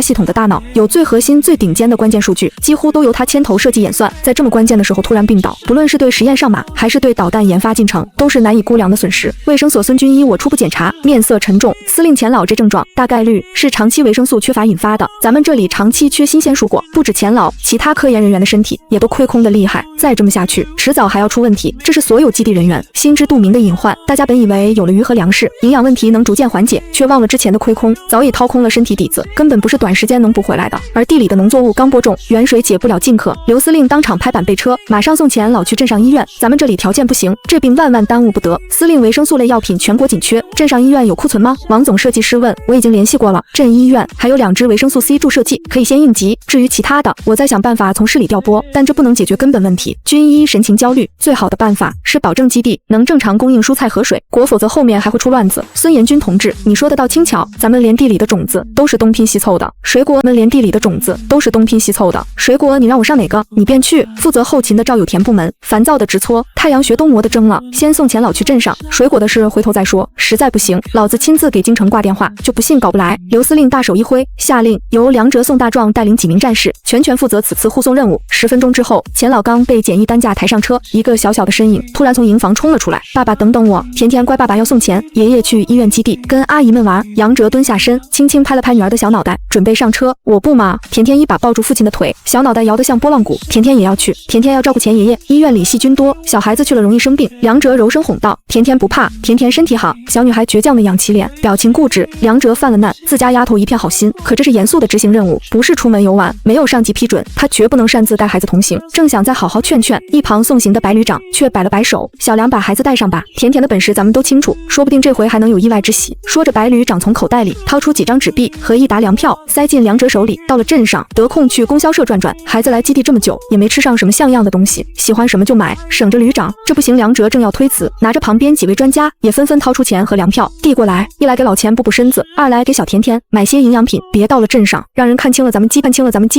系统的大脑，有最核心、最顶尖的关键数据，几乎都由他牵头设计演算。在这么关键的时候突然病倒，不论是对实验上马，还是对导弹研发进程，都是难以估量的损失。卫生所孙军医我初步检查，面色沉重。司令钱老这症状大概率是长期维生素缺乏引发的。咱们这里长期缺新鲜蔬果，不止钱老，其他科研人员的身体也都亏空的厉害。再这么下去，迟早还要出问题。这是所有基地人员心知肚明的隐患。大家本以为有了鱼和粮食，营养问题能逐渐缓解，却忘了之前的亏空早已掏空了身体底子，根本不是短时间能补回来的。而地里的农作物刚播种，远水解不了近渴。刘司令当场拍板备车，马上送钱老去镇上医院。咱们这里条件不行，这病万万耽误不得。司令维生素类药品全国紧缺，镇上医院有库存吗？王总设计师问。我已经联系过了，镇医院还有2支维生素 C 注射剂，可以先应急。至于其他他的，我在想办法从市里调拨，但这不能解决根本问题。军医神情焦虑，最好的办法是保证基地能正常供应蔬菜和水，否则后面还会出乱子。孙延军同志，你说的倒轻巧，咱们连地里的种子都是东拼西凑的，水果们连地里的种子都是东拼西凑的，水果你让我上哪个你便去。负责后勤的赵有田部门烦躁的直搓，太阳穴都磨得蒸了，先送钱老去镇上，水果的事回头再说，实在不行老子亲自给京城挂电话，就不信搞不来。刘司令大手一挥，下令由梁哲、宋大壮带领几名战士全权负责此次护送任务。10分钟之后，钱老刚被简易担架抬上车，一个小小的身影突然从营房冲了出来。爸爸等等我，甜甜乖爸爸要送钱，爷爷去医院基地跟阿姨们玩。杨哲蹲下身，轻轻拍了拍女儿的小脑袋，准备上车。我不嘛。甜甜一把抱住父亲的腿，小脑袋摇得像拨浪鼓。甜甜也要去，甜甜要照顾钱爷爷，医院里细菌多，小孩子去了容易生病。梁哲柔声哄道，甜甜不怕，甜甜身体好。小女孩倔强的扬起脸，表情固执。梁哲犯了难，自家丫头一片好心，可这是严肃的执行任务，不是出门游玩，没有上级批准，她绝不能擅自带孩子同行。正想再好好劝劝，一旁送行的白旅长却摆了摆手，小梁把孩子带上吧，甜甜的本事咱们都清楚，说不定这回还能有意外之喜。说着，白旅长从口袋里掏出几张纸币和一沓粮票，塞进梁哲手里。到了镇上，得空去供销社转转，孩子来基地这么久，也没吃上什么像样的东西，喜欢什么就买，省着旅长。这不行，梁哲正要推辞，拿着旁边几位专家也纷纷掏出钱和粮票递过来，一来给老钱补补身子，二来给小甜甜买些营养品，别到了镇上让人看清了咱们基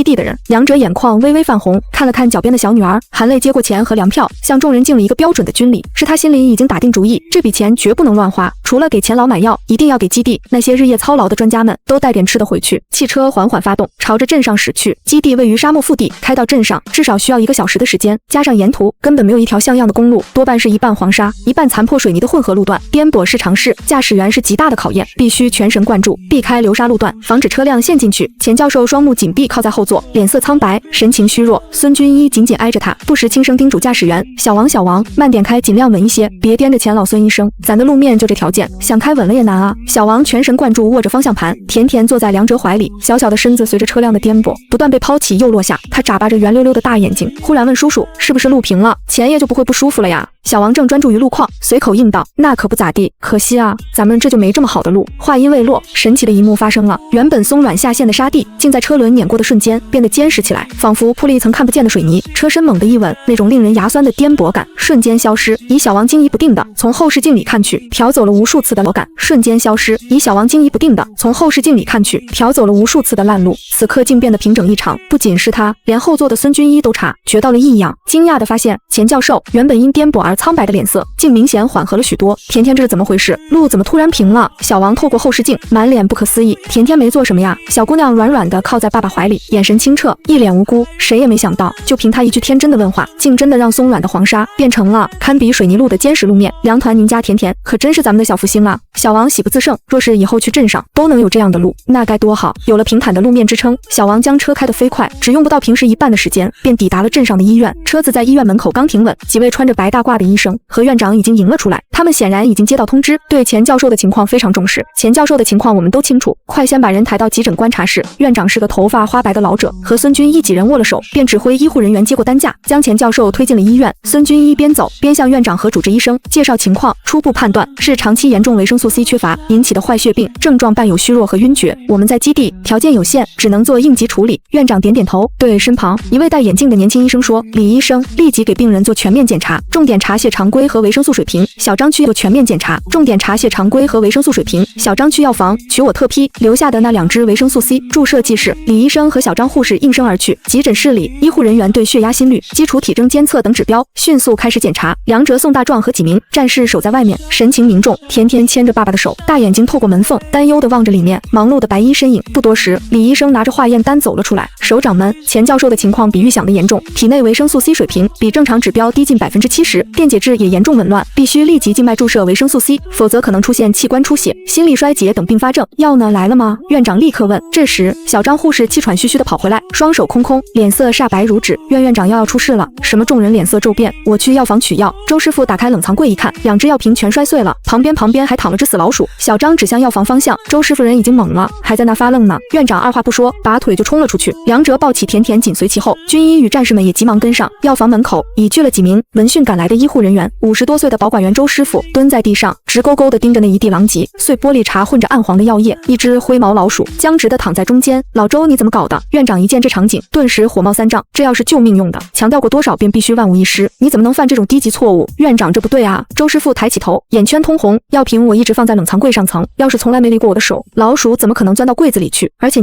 地的人。梁哲眼眶微微泛红，看了看脚边的小女儿，含泪接过钱和粮票，向众人敬了一个标准的军礼。是他心里已经打定主意，这笔钱绝不能乱花，除了给钱老买药，一定要给基地那些日夜操劳的专家们都带点吃的回去。汽车缓缓发动，朝着镇上驶去。基地位于沙漠腹地，开到镇上至少需要1个小时的时间，加上沿途根本没有一条像样的公路，多半是一半黄沙一半残破水泥的混合路段，颠簸是常事，驾驶员是极大的考验，必须全神贯注，避开流沙路段，防止车辆陷进去。钱教授双目紧闭靠在后座，脸色苍白，神情虚弱。孙军医紧紧挨着他，不时轻声叮嘱驾驶员，小王慢点开，尽量稳一些，别颠着钱老孙医生，咱的路面就这条件，想开稳了也难啊。小王全神贯注握着方向盘，甜甜坐在梁哲怀里，小小的身子随着车辆的颠簸不断被抛起又落下，他眨巴着圆溜溜的大眼睛，忽然问叔叔，是不是路平了，钱爷就不会不舒服了呀？小王正专注于路况，随口应道，那可不咋地，可惜啊，咱们这就没这么好的路。话音未落，神奇的一幕发生了，原本松软下陷的沙地竟在车轮碾过的瞬间变得坚实起来，仿佛铺了一层看不见的水泥。车身猛地一稳，那种令人牙酸的颠簸感瞬间消失。以小王惊疑不定的从后视镜里看去，调走了无数次的老感瞬间消失。以小王惊疑不定的从后视镜里看去，调走了无数次的烂路，此刻竟变得平整异常。不仅是他，连后座的孙军医都察觉到了异样，惊讶地发现钱教授原本因颠簸而苍白的脸色竟明显缓和了许多。甜甜，这是怎么回事？路怎么突然平了？小王透过后视镜，满脸不可思议。甜甜没做什么呀。小姑娘软软地靠在爸爸怀里，眼神清澈，一脸无辜。谁也没想到，就凭她一句天真的问话，竟真的让松软的黄沙变成了堪比水泥路的坚实路面。粮团您家甜甜可真是咱们的小福星啊！小王喜不自胜，若是以后去镇上都能有这样的路，那该多好！有了平坦的路面支撑，小王将车开得飞快，只用不到平时1半的时间，便抵达了镇上的医院。车子在医院门口刚停稳，几位穿着白大褂的医生和院长已经迎了出来。他们显然已经接到通知，对钱教授的情况非常重视。钱教授的情况我们都清楚，快先把人抬到急诊观察室。院长是个头发花白的老者，和孙军医几人握了手，便指挥医护人员接过担架，将钱教授推进了医院。孙军医边走边向院长和主治医生介绍情况，初步判断是长期严重维生素 C 缺乏引起的坏血病，症状伴有虚弱和晕厥。我们在基地条件有限，只能做应急处理。院长点点头，对身旁一位戴眼镜的年轻医生说，李医生，立即给病人做全面检查，重点查血常规和维生素水平。小张区做全面检查，重点查血常规和维生素水平。小张区药房取我特批留下的那2支维生素 C 注射即逝。李医生和小张护士应声而去。急诊室里，医护人员对血压、心率、基础体征监测等指标迅速开始检查。梁哲、宋大壮和几名战士守在外面，神情凝重。甜甜牵着爸爸的手，大眼睛透过门缝担忧地望着里面忙碌的白衣身影。不多时，李医生拿着化验单走了出来。首长们，钱教授的情况比预想的严重，体内维生素 C 水平比正常指标低近70%，电解质也严重紊乱，必须立即静脉注射维生素 C， 否则可能出现器官出血、心力衰竭等并发症。药呢来了吗？院长立刻问。这时，小张护士气喘吁吁地跑回来，双手空空，脸色煞白如纸。院长药要出事了！什么？众人脸色骤变。我去药房取药。周师傅打开冷藏柜一看，2只药瓶全摔碎了，旁边还躺了只死老鼠。小张指向药房方向，周师傅人已经懵了，还在那发愣呢。院长二话不说，拔腿就冲了出去。梁梁哲抱起甜甜紧随其后，军医与战士们也急忙跟上。药房门口已聚了几名闻讯赶来的医护人员。50多岁的保管员周师傅蹲在地上，直勾勾地盯着那一地狼藉碎玻璃碴混着暗黄的药液，一只灰毛老鼠僵直地躺在中间。老周，你怎么搞的？院长一见这场景，顿时火冒三丈。这要是救命用的，强调过多少遍必须万无一失，你怎么能犯这种低级错误？院长，这不对啊！周师傅抬起头，眼圈通红。药瓶我一直放在冷藏柜上层，要是从来没离过我的手，老鼠怎么可能钻到柜子里去？而且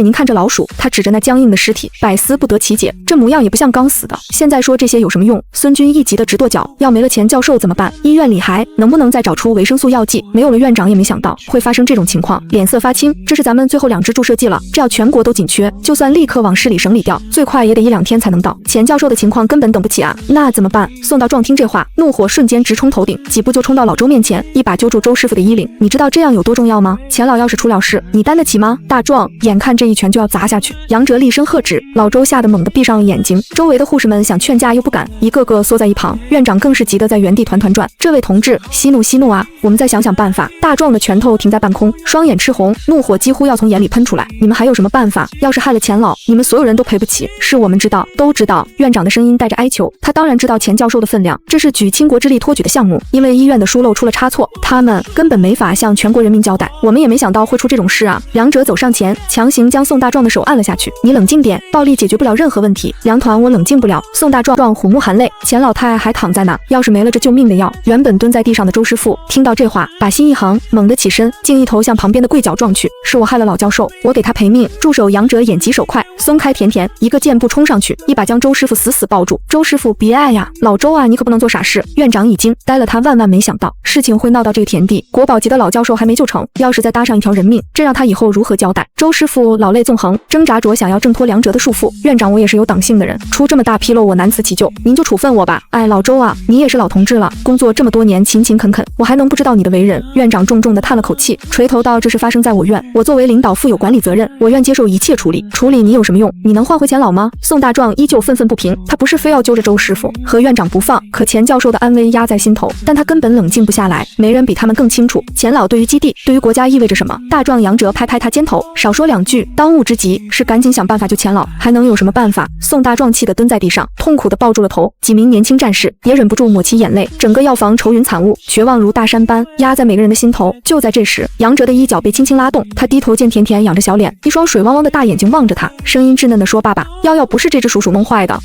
您看这老鼠，他指着那僵硬的尸体，百思不得其解，这模样也不像刚死的。现在说这些有什么用？孙军一急得直跺脚，要没了钱教授怎么办？医院里还能不能再找出维生素药剂？没有了，院长也没想到会发生这种情况，脸色发青。这是咱们最后2支注射剂了，这要全国都紧缺，就算立刻往市里省里调，最快也得1-2天才能到。钱教授的情况根本等不起啊，那怎么办？宋大壮听这话，怒火瞬间直冲头顶，几步就冲到老周面前，一把揪住周师傅的衣领。你知道这样有多重要吗？钱老要是出了事，你担得起吗？大壮，眼看这一拳就要砸下去，杨哲厉声喝止。老周吓得猛地闭上了眼睛，周围的护士们想劝架又不敢，一个个缩在一旁。院长更是急得在原地团团转。这位同志，息怒啊，我们再想想办法。大壮的拳头停在半空，双眼赤红，怒火几乎要从眼里喷出来。你们还有什么办法？要是害了钱老，你们所有人都赔不起。是我们知道，都知道。院长的声音带着哀求，他当然知道钱教授的分量，这是举倾国之力托举的项目，因为医院的疏漏出了差错，他们根本没法向全国人民交代，我们也没想到会出这种事啊。梁哲走上前，强行将宋大壮的手按了下去。你冷静点，暴力解决不了任何问题。梁团，我冷静不了。宋大壮虎目含泪，钱老太还躺在那，要是没了这救命的药。原本蹲在地上的周师傅听到这话，把心一横，猛地起身，竟一头向旁边的柜角撞去。是我害了老教授，我给他赔命。助手杨哲眼疾手快，松开甜甜，一个箭步冲上去，一把将周师傅死死抱住。周师傅别爱呀，老周啊，你可不能做傻事。院长已经呆了，他万万没想到事情会闹到这个田地，国宝级的老教授还没救成，要是再搭上一条人命，这让他以后如何交代？周师傅老泪纵横，挣扎着想要挣脱梁哲的束缚。院长，我也是有党性的人，出这么大纰漏我难辞其咎，您就处分我吧。哎，老周啊，你也是老同志了，工作这么多年勤勤恳恳，我还能不知道你的为人？院长重重地叹了口气，垂头道：这事发生在我院，我作为领导负有管理责任，我愿接受一切处理。处理你有什么用？你能换回钱老吗？宋大壮依旧愤愤不平，他不是非要揪着周师傅和院长不放，可钱教授的安危压在心头，但他根本冷静不下来。没人比他们更清楚钱老对于基地对于国家意味着什么。大壮杨哲拍拍他肩头，少说2句，当务之急是赶紧想办法救钱老，还能有什么办法？宋大壮气得蹲在地上，痛苦地抱住了头。几名年轻战士也忍不住抹起眼泪，整个药房愁云惨雾，绝望如大山般压在每个人的心头。就在这时，杨哲的衣角被轻轻拉动，他低头见甜甜仰着小脸，一双水汪汪的大眼睛望着他，声音稚嫩地说：爸爸，药不是这只鼠鼠弄坏的。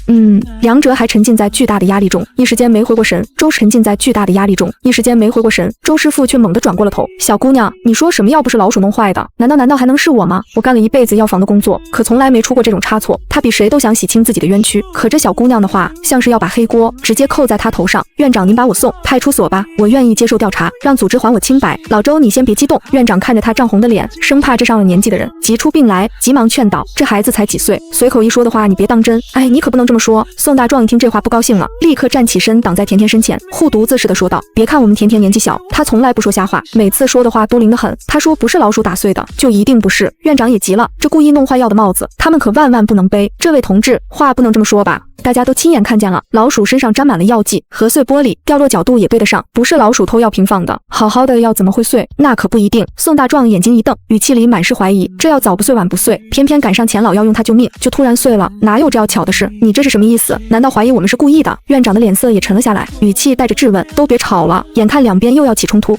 梁哲还沉浸在巨大的压力中，一时间没回过神。周师傅却猛地转过了头，小姑娘，你说什么药不是老鼠弄坏的？难道还能是我吗？我干了一辈子药房的工作，可从来没出过这种差错。他比谁都想洗清自己的冤屈，可这小姑娘的话像是要把黑锅直接扣在他头上。院长，您把我送派出所吧，我愿意接受调查，让组织还我清白。老周，你先别激动。院长看着他涨红的脸，生怕这上了年纪的人急出病来，急忙劝导：这孩子才几岁，随口一说的话你别当真。哎，你可不能这么说。宋大壮一听这话不高兴了，立刻站起身挡在甜甜身前，护犊子似的说道：别看我们甜甜年纪小，她从来不说瞎话，每次说的话都灵得很。她说不是老鼠打碎的，就一定不是。院长也急了，这故意弄坏药的帽子，他们可万万不能背。这位同志，话不能这么说吧？大家都亲眼看见了，老鼠身上沾满了药剂，和碎玻璃掉落角度也对得上，不是老鼠偷药瓶放的。好好的药怎么会碎？那可不一定。宋大壮眼睛一瞪，语气里满是怀疑，这药早不碎晚不碎，偏偏赶上钱老要用它救命，就突然碎了，哪有这样巧的事？你这是什么意思？难道怀疑我们是故意的？院长的脸色也沉了下来，语气带着质问：都别吵了，眼看两边又要起冲突。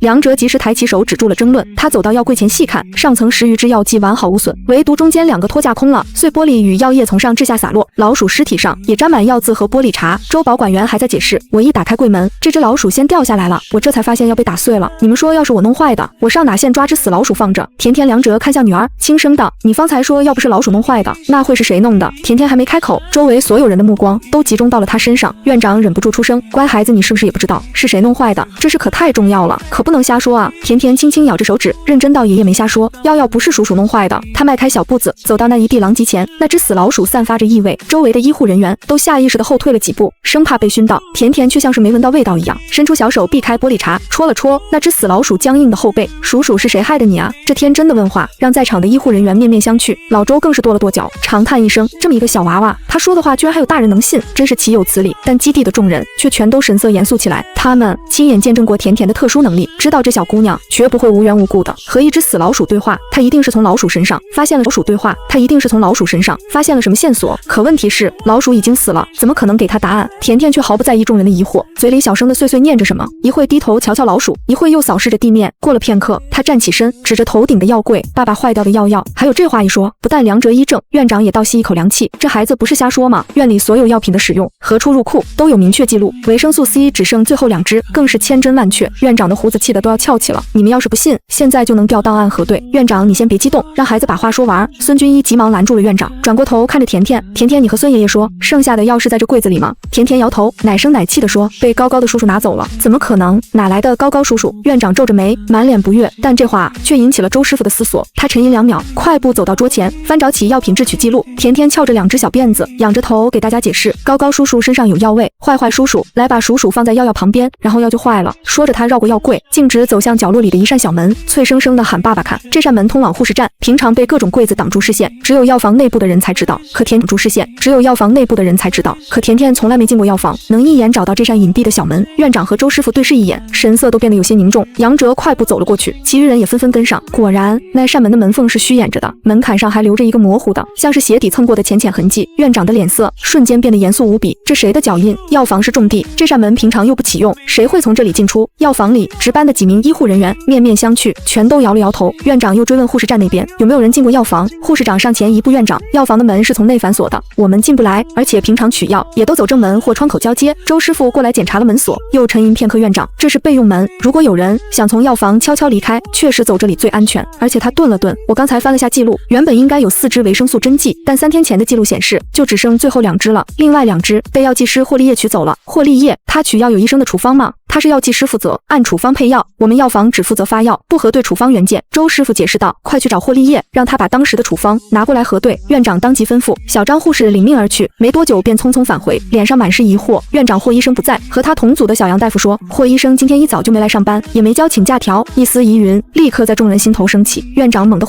梁哲及时抬起手止住了争论，他走到药柜前细看，上层10余支药剂完好无损，唯独中间2个托架空了，碎玻璃与药液从上至下洒落，老鼠尸体上也沾满药渍和玻璃碴。周保管员还在解释，我一打开柜门，这只老鼠先掉下来了，我这才发现要被打碎了。你们说要是我弄坏的，我上哪线抓只死老鼠放着？甜甜梁哲看向女儿，轻声道：你方才说要不是老鼠弄坏的，那会是谁弄的？甜甜还没开口，周围所有人的目光都集中到了她身上。院长忍不住出声：乖孩子，你是不是也不知道是谁弄坏的？这事可太重要了，可不能瞎说啊。甜甜轻轻咬着手指，认真道：爷爷没瞎说，药不是鼠鼠弄坏的。他迈开小步子走到那一地狼藉前，那只死老鼠散发着异味，周围的医护人员都下意识地后退了几步，生怕被熏到。甜甜却像是没闻到味道一样，伸出小手避开玻璃碴，戳了戳那只死老鼠僵硬的后背。鼠鼠是谁害的你啊？这天真的问话让在场的医护人员面面相觑，老周更是跺了跺脚，长叹一声，这么一个小娃娃，他说的话居然还有大人能信，真是岂有此理。但基地的众人却全都神色严肃起来，他们亲眼见证过甜甜的特殊能力，知道这小姑娘绝不会无缘无故的和一只死老鼠对话，她一定是从老鼠身上发现了什么线索。可问题是，老鼠已经死了，怎么可能给她答案？甜甜却毫不在意众人的疑惑，嘴里小声的碎碎念着什么，一会低头瞧瞧老鼠，一会又扫视着地面。过了片刻，她站起身，指着头顶的药柜，爸爸坏掉的药，还有这话一说，不但梁哲医正院长也倒吸一口凉气，这孩子不是瞎说吗？院里所有药品的使用何处入库都有明确记录，维生素 C 只剩最后2支，更是千真万确。院长的胡子气得都要翘起了，你们要是不信，现在就能调档案核对。院长，你先别激动，让孩子把话说完。孙军医急忙拦住了院长，转过头看着甜甜，甜甜，你和孙爷爷说，剩下的药是在这柜子里吗？甜甜摇头，奶声奶气地说，被高高的叔叔拿走了。怎么可能？哪来的高高叔叔？院长皱着眉，满脸不悦，但这话却引起了周师傅的思索。他沉吟2秒，快步走到桌前，翻找起药品制取记录。甜甜翘着2只小辫子，仰着头给大家解释，高高叔叔身上有药味，坏叔叔，来把鼠鼠放在药旁边，然后药就坏了。说着他绕过药柜，径直走向角落里的一扇小门，脆生生地喊爸爸看。这扇门通往护士站，平常被各种柜子挡住视线，只有药房内部的人才知道。可甜甜从来没进过药房，能一眼找到这扇隐蔽的小门。院长和周师傅对视一眼，神色都变得有些凝重。杨哲快步走了过去，其余人也纷纷跟上。果然，那扇门的门缝是虚掩着的，门槛上还留着一个模糊的，像是鞋底蹭过的浅痕迹。院长的脸色瞬间变得严肃无比，这谁的脚印？药房是重地，这扇门平常又不启用，谁会从这里进出？药房里值班的几名医护人员面面相觑，全都摇了摇头。院长又追问护士站那边有没有人进过药房。护士长上前一步，院长，药房的门是从内反锁的，我们进不来，而且平常取药也都走正门或窗口交接。周师傅过来检查了门锁，又沉吟片刻，院长，这是备用门，如果有人想从药房悄悄离开，确实走这里最安全。而且他顿了顿，我刚才翻了下记录，原本应该有4支维生素针剂，但3天前的记录显示就只剩最后2支了，另外2支被药剂师霍立业取走了。霍立业，他取药有医生的处方吗？他是药剂师负责按处方配药，我们药房只负责发药，不核对处方原件。周师傅解释道，快去找霍立业，让他把当时的处方拿过来核对。院长当即吩咐，小张护士领命而去，没多久便匆匆返回，脸上满是疑惑。院长霍医生不在，和他同组的小杨大夫说，霍医生今天一早就没来上班，也没交请假条。一丝疑云立刻在众人心头升起。院长猛地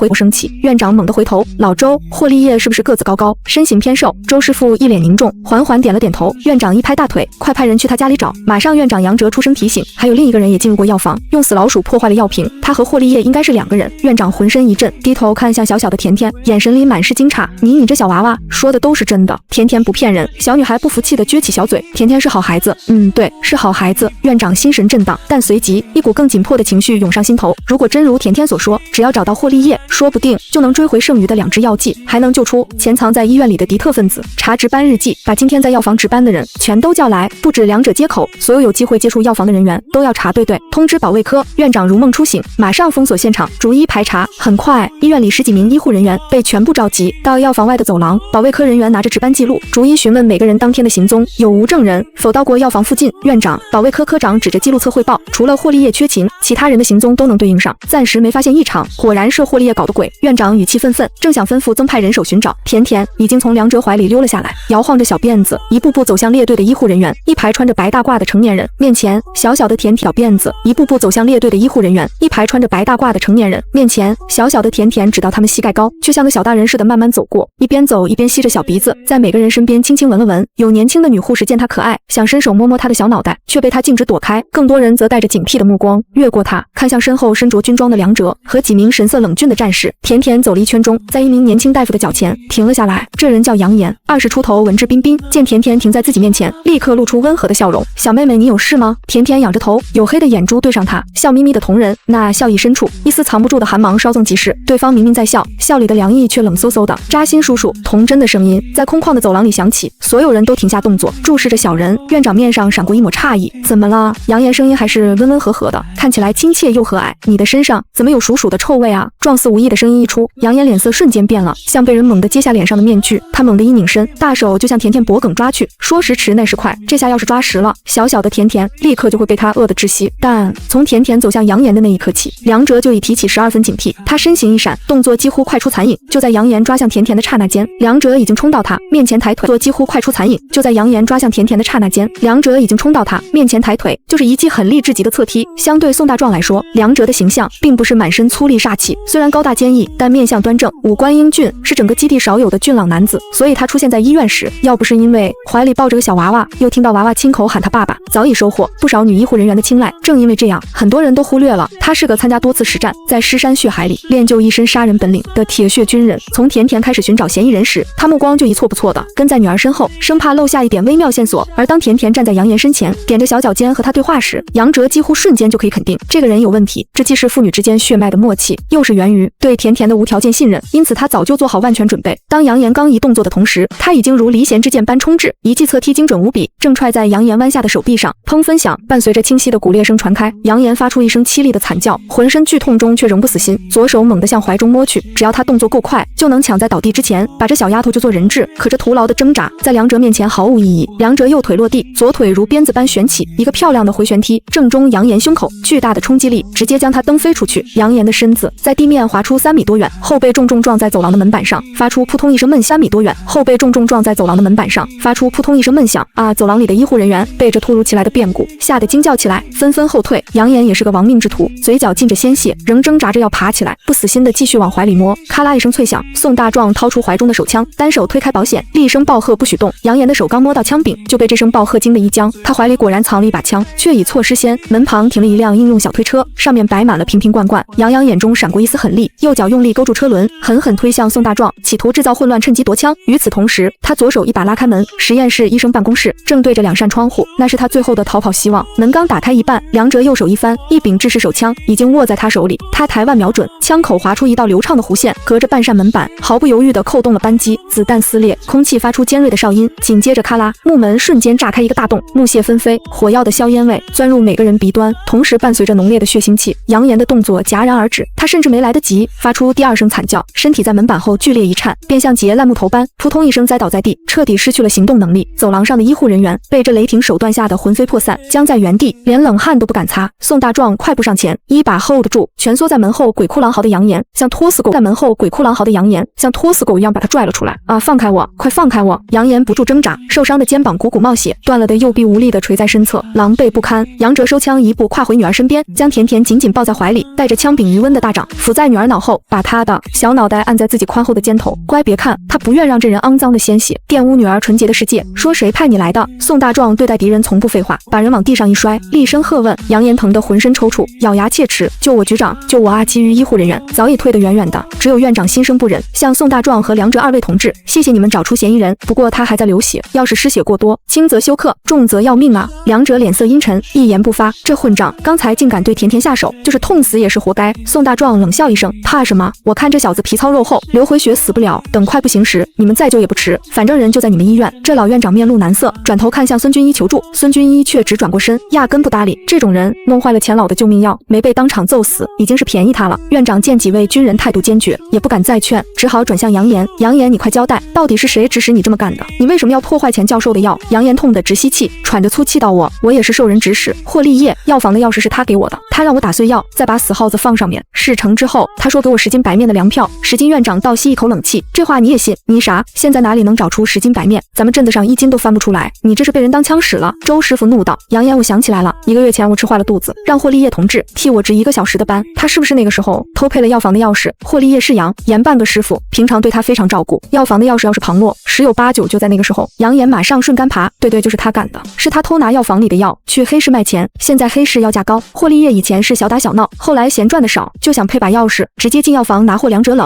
回头，老周，霍立业是不是个子高高，身形偏瘦？周师傅一脸凝重，缓缓点了点头。院长一拍大腿，快派人去他家里找。马上院长杨哲出声提醒，还有另一个人也进入过药房，用死老鼠破坏了药瓶，他和霍立业应该是2个人。院长浑身一震，低头看向小小的甜甜，眼神里满是惊诧，你这小娃娃说的都是真的？甜甜不骗人。小女孩不服气的撅起小嘴，甜甜是好孩子，对，是好孩子。院长心神震荡，但随即一股更紧迫的情绪涌上心头，如果真如甜甜所说，只要找到霍立业，说不定就能追回剩余的2支药剂，还能救出潜藏在医院里的敌特分子。查值班日记，把今天在药房值班的人全都叫来，不止2者接口，所有有机会接触药房的人员都要查对。通知保卫科。院长如梦初醒，马上封锁现场，逐一排查。很快，医院里10几名医护人员被全部召集到药房外的走廊，保卫科人员拿着值班记录，逐一询问每个人当天的行踪，有无证人否到过药房附近。院长、保卫科科长指着记录册汇报，除了霍立业缺勤，其他人的行踪都能对应上，暂时没发现异常，果然是霍立业搞的鬼。院长语气愤愤，正想吩咐增派人手寻找，甜甜已经从梁哲怀里溜了下来，摇晃着小辫子，一步步走向列队的医护人员。一排穿着白大褂的成年人面前，小小的甜挑辫子，一步步走向列队的医护人员。一排穿着白大褂的成年人面前，小小的甜甜只到他们膝盖高，却像个小大人似的慢慢走过，一边走一边吸着小鼻子，在每个人身边轻轻闻了闻。有年轻的女护士见他可爱，想伸手摸摸他的小脑袋，却被他径直躲开。更多人则带着警惕的目光越过他，看向身后身着军装的梁哲和几名神色冷峻的战士。甜甜走了一圈中，在一名年轻大夫的脚前停了下来，这人叫杨岩，20出头，文质彬彬。见甜甜停在自己面前，立刻露出温和的笑容。小妹妹，你有事吗？甜甜仰着头，黝黑的眼珠对上他，笑眯眯的瞳仁，那笑意深处一丝藏不住的寒芒稍纵即逝。对方明明在笑，笑里的凉意却冷飕飕的，扎心叔叔。童真的声音在空旷的走廊里响起，所有人都停下动作，注视着小人。院长面上闪过一抹诧异，怎么了？杨岩声音还是温温和和的，看起来亲切又和蔼。你的身上怎么有鼠鼠的臭味啊？状似无意的声音一出，杨岩脸色瞬间变了，像被人猛地揭下脸上的面具。他猛地一拧身，大手就向甜甜脖颈抓去，说时迟那时快，这下要是抓实了，小小的甜甜立刻刻就会被他饿得窒息。但从甜甜走向杨岩的那一刻起，梁哲就已提起12分警惕。他身形一闪，动作几乎快出残影，就在杨岩抓向甜甜的刹那间，梁哲已经冲到他面前抬腿，做几乎快出残影，就在杨岩抓向甜甜的刹那间，梁哲已经冲到他面前抬腿，就是一记狠厉至极的侧踢。相对宋大壮来说，梁哲的形象并不是满身粗粝煞气，虽然高大坚毅，但面相端正，五官英俊，是整个基地少有的俊朗男子。所以他出现在医院时，要不是因为怀里抱着个小娃娃，又听到娃娃亲口喊他爸爸，早已收获不少女医护人员的青睐。正因为这样，很多人都忽略了他是个参加多次实战，在尸山血海里练就一身杀人本领的铁血军人。从甜甜开始寻找嫌疑人时，他目光就一错不错的跟在女儿身后，生怕漏下一点微妙线索。而当甜甜站在杨岩身前，踮着小脚尖和他对话时，杨哲几乎瞬间就可以肯定这个人有问题。这既是父女之间血脉的默契，又是源于对甜甜的无条件信任，因此他早就做好万全准备。当杨岩刚一动作的同时，他已经如离弦之箭般冲至，一记侧踢精准无比，正踹在杨岩弯下的手臂上。砰分响，伴随着清晰的骨裂声传开，杨岩发出一声凄厉的惨叫，浑身剧痛中却仍不死心，左手猛地向怀中摸去，只要他动作够快，就能抢在倒地之前把这小丫头就做人质。可这徒劳的挣扎在梁哲面前毫无意义。梁哲右腿落地，左腿如鞭子般旋起，一个漂亮的回旋踢正中杨岩胸口，巨大的冲击力直接将他蹬飞出去。杨岩的身子在地面滑出3米多远，后背重重撞在走廊的门板上，发出扑通一声闷响。3米多远，后背重重撞在走廊的门板上，发出扑通一声闷响。啊！走廊里的医护人员被这突如其来的变故吓得惊叫起来，纷纷后退。杨岩也是个亡命之徒，嘴角浸着鲜血，仍挣扎着要爬起来，不死心的继续往怀里摸。咔啦一声脆响，宋大壮掏出怀中的手枪，单手推开保险，厉声暴喝不许动。杨岩的手刚摸到枪柄，就被这声暴喝惊得一僵，他怀里果然藏了一把枪，却已错失先。门旁停了一辆应用小推车，上面摆满了瓶瓶罐罐。杨洋眼中闪过一丝狠厉，右脚用力勾住车轮，狠狠推向宋大壮，企图制造混乱，趁机夺枪。与此同时，他左手一把拉开门，实验室医生办公室正对着2扇窗户，那是他最后的逃跑希望。门刚打开一半，梁哲右手一翻，一柄制式手枪已经握在他手里，他抬腕瞄准，枪口划出一道流畅的弧线，隔着半扇门板，毫不犹豫地扣动了扳机，子弹撕裂，空气发出尖锐的哨音，紧接着咔啦，木门瞬间炸开一个大洞，木屑纷飞，火药的硝烟味钻入每个人鼻端，同时伴随着浓烈的血腥气。杨岩的动作戛然而止，他甚至没来得及发出第2声惨叫，身体在门板后剧烈一颤，便像结烂木头般扑通一声栽倒在地，彻底失去了行动能力。走廊上的医护人员被这雷霆手段吓得魂飞魄散，僵在原地，连冷汗都不敢擦。宋大壮快步上前，一把 hold 住蜷缩在门后鬼哭狼嚎的杨岩，像拖死狗在门后鬼哭狼嚎的杨岩，像拖死狗一样把他拽了出来。啊！放开我，快放开我！杨岩不住挣扎，受伤的肩膀鼓鼓冒血，断了的右臂无力地垂在身侧，狼狈不堪。杨哲收枪一步跨回女儿身边，将甜甜紧紧抱在怀里，带着枪柄余温的大掌抚在女儿脑后，把她的小脑袋按在自己宽厚的肩头。乖，别看，他不愿让这人肮脏的鲜血玷污女儿纯洁的世界。说谁派你来的？宋大壮对待敌人从不废话，把人往地上一摔，厉声喝问。杨岩疼得浑身抽搐，咬牙切齿：救我局长，救我啊！其余医护人员早已退得远远的，只有院长心生不忍，向宋大壮和梁哲2位同志，谢谢你们找出嫌疑人，不过他还在流血，要是失血过多，轻则休克，重则要命啊！梁哲脸色阴沉，一言不发。这混账刚才竟敢对甜甜下手，就是痛死也是活该。宋大壮冷笑一声：怕什么？我看这小子皮糙肉厚，流回血死不了，等快不行时，你们再救也不迟，反正人就在你们医院。这老院长面露难色，转头看向孙军医求助，孙军医却只转过身，压根不搭理。这种人弄坏了钱老的救命药，没被当场揍死，已经是便宜他了。院长见几位军人态度坚决，也不敢再劝，只好转向杨岩：杨岩，你快交代，到底是谁指使你这么干的？你为什么要破坏钱教授的药？杨岩痛得直吸气，喘着粗气道：我也是受人指使。霍立业，药房的钥匙是他给我的，他让我打碎药，再把死耗子放上面。事成之后，他说给我10斤白面的粮票。10斤院长倒吸一口冷气，这话你也信？你傻？现在哪里能找出10斤白面？咱们镇子上1斤都翻不出来，你这是被人当枪使了。周师傅怒道：杨岩，我想起来了，1个月前我吃坏了肚子，让霍立业同志替我值1个小时的班，他是不是那个时候偷配了药房的钥匙？霍立业是杨岩半个师傅，平常对他非常照顾，药房的钥匙要是旁落，10有8九就在那个时候。杨岩马上顺杆爬：对，就是他干的，是他偷拿药房里的药去黑市卖钱，现在黑市要价高，霍立业以前是小打小闹，后来嫌赚的少，就想配把钥匙直接进药房拿货。梁哲冷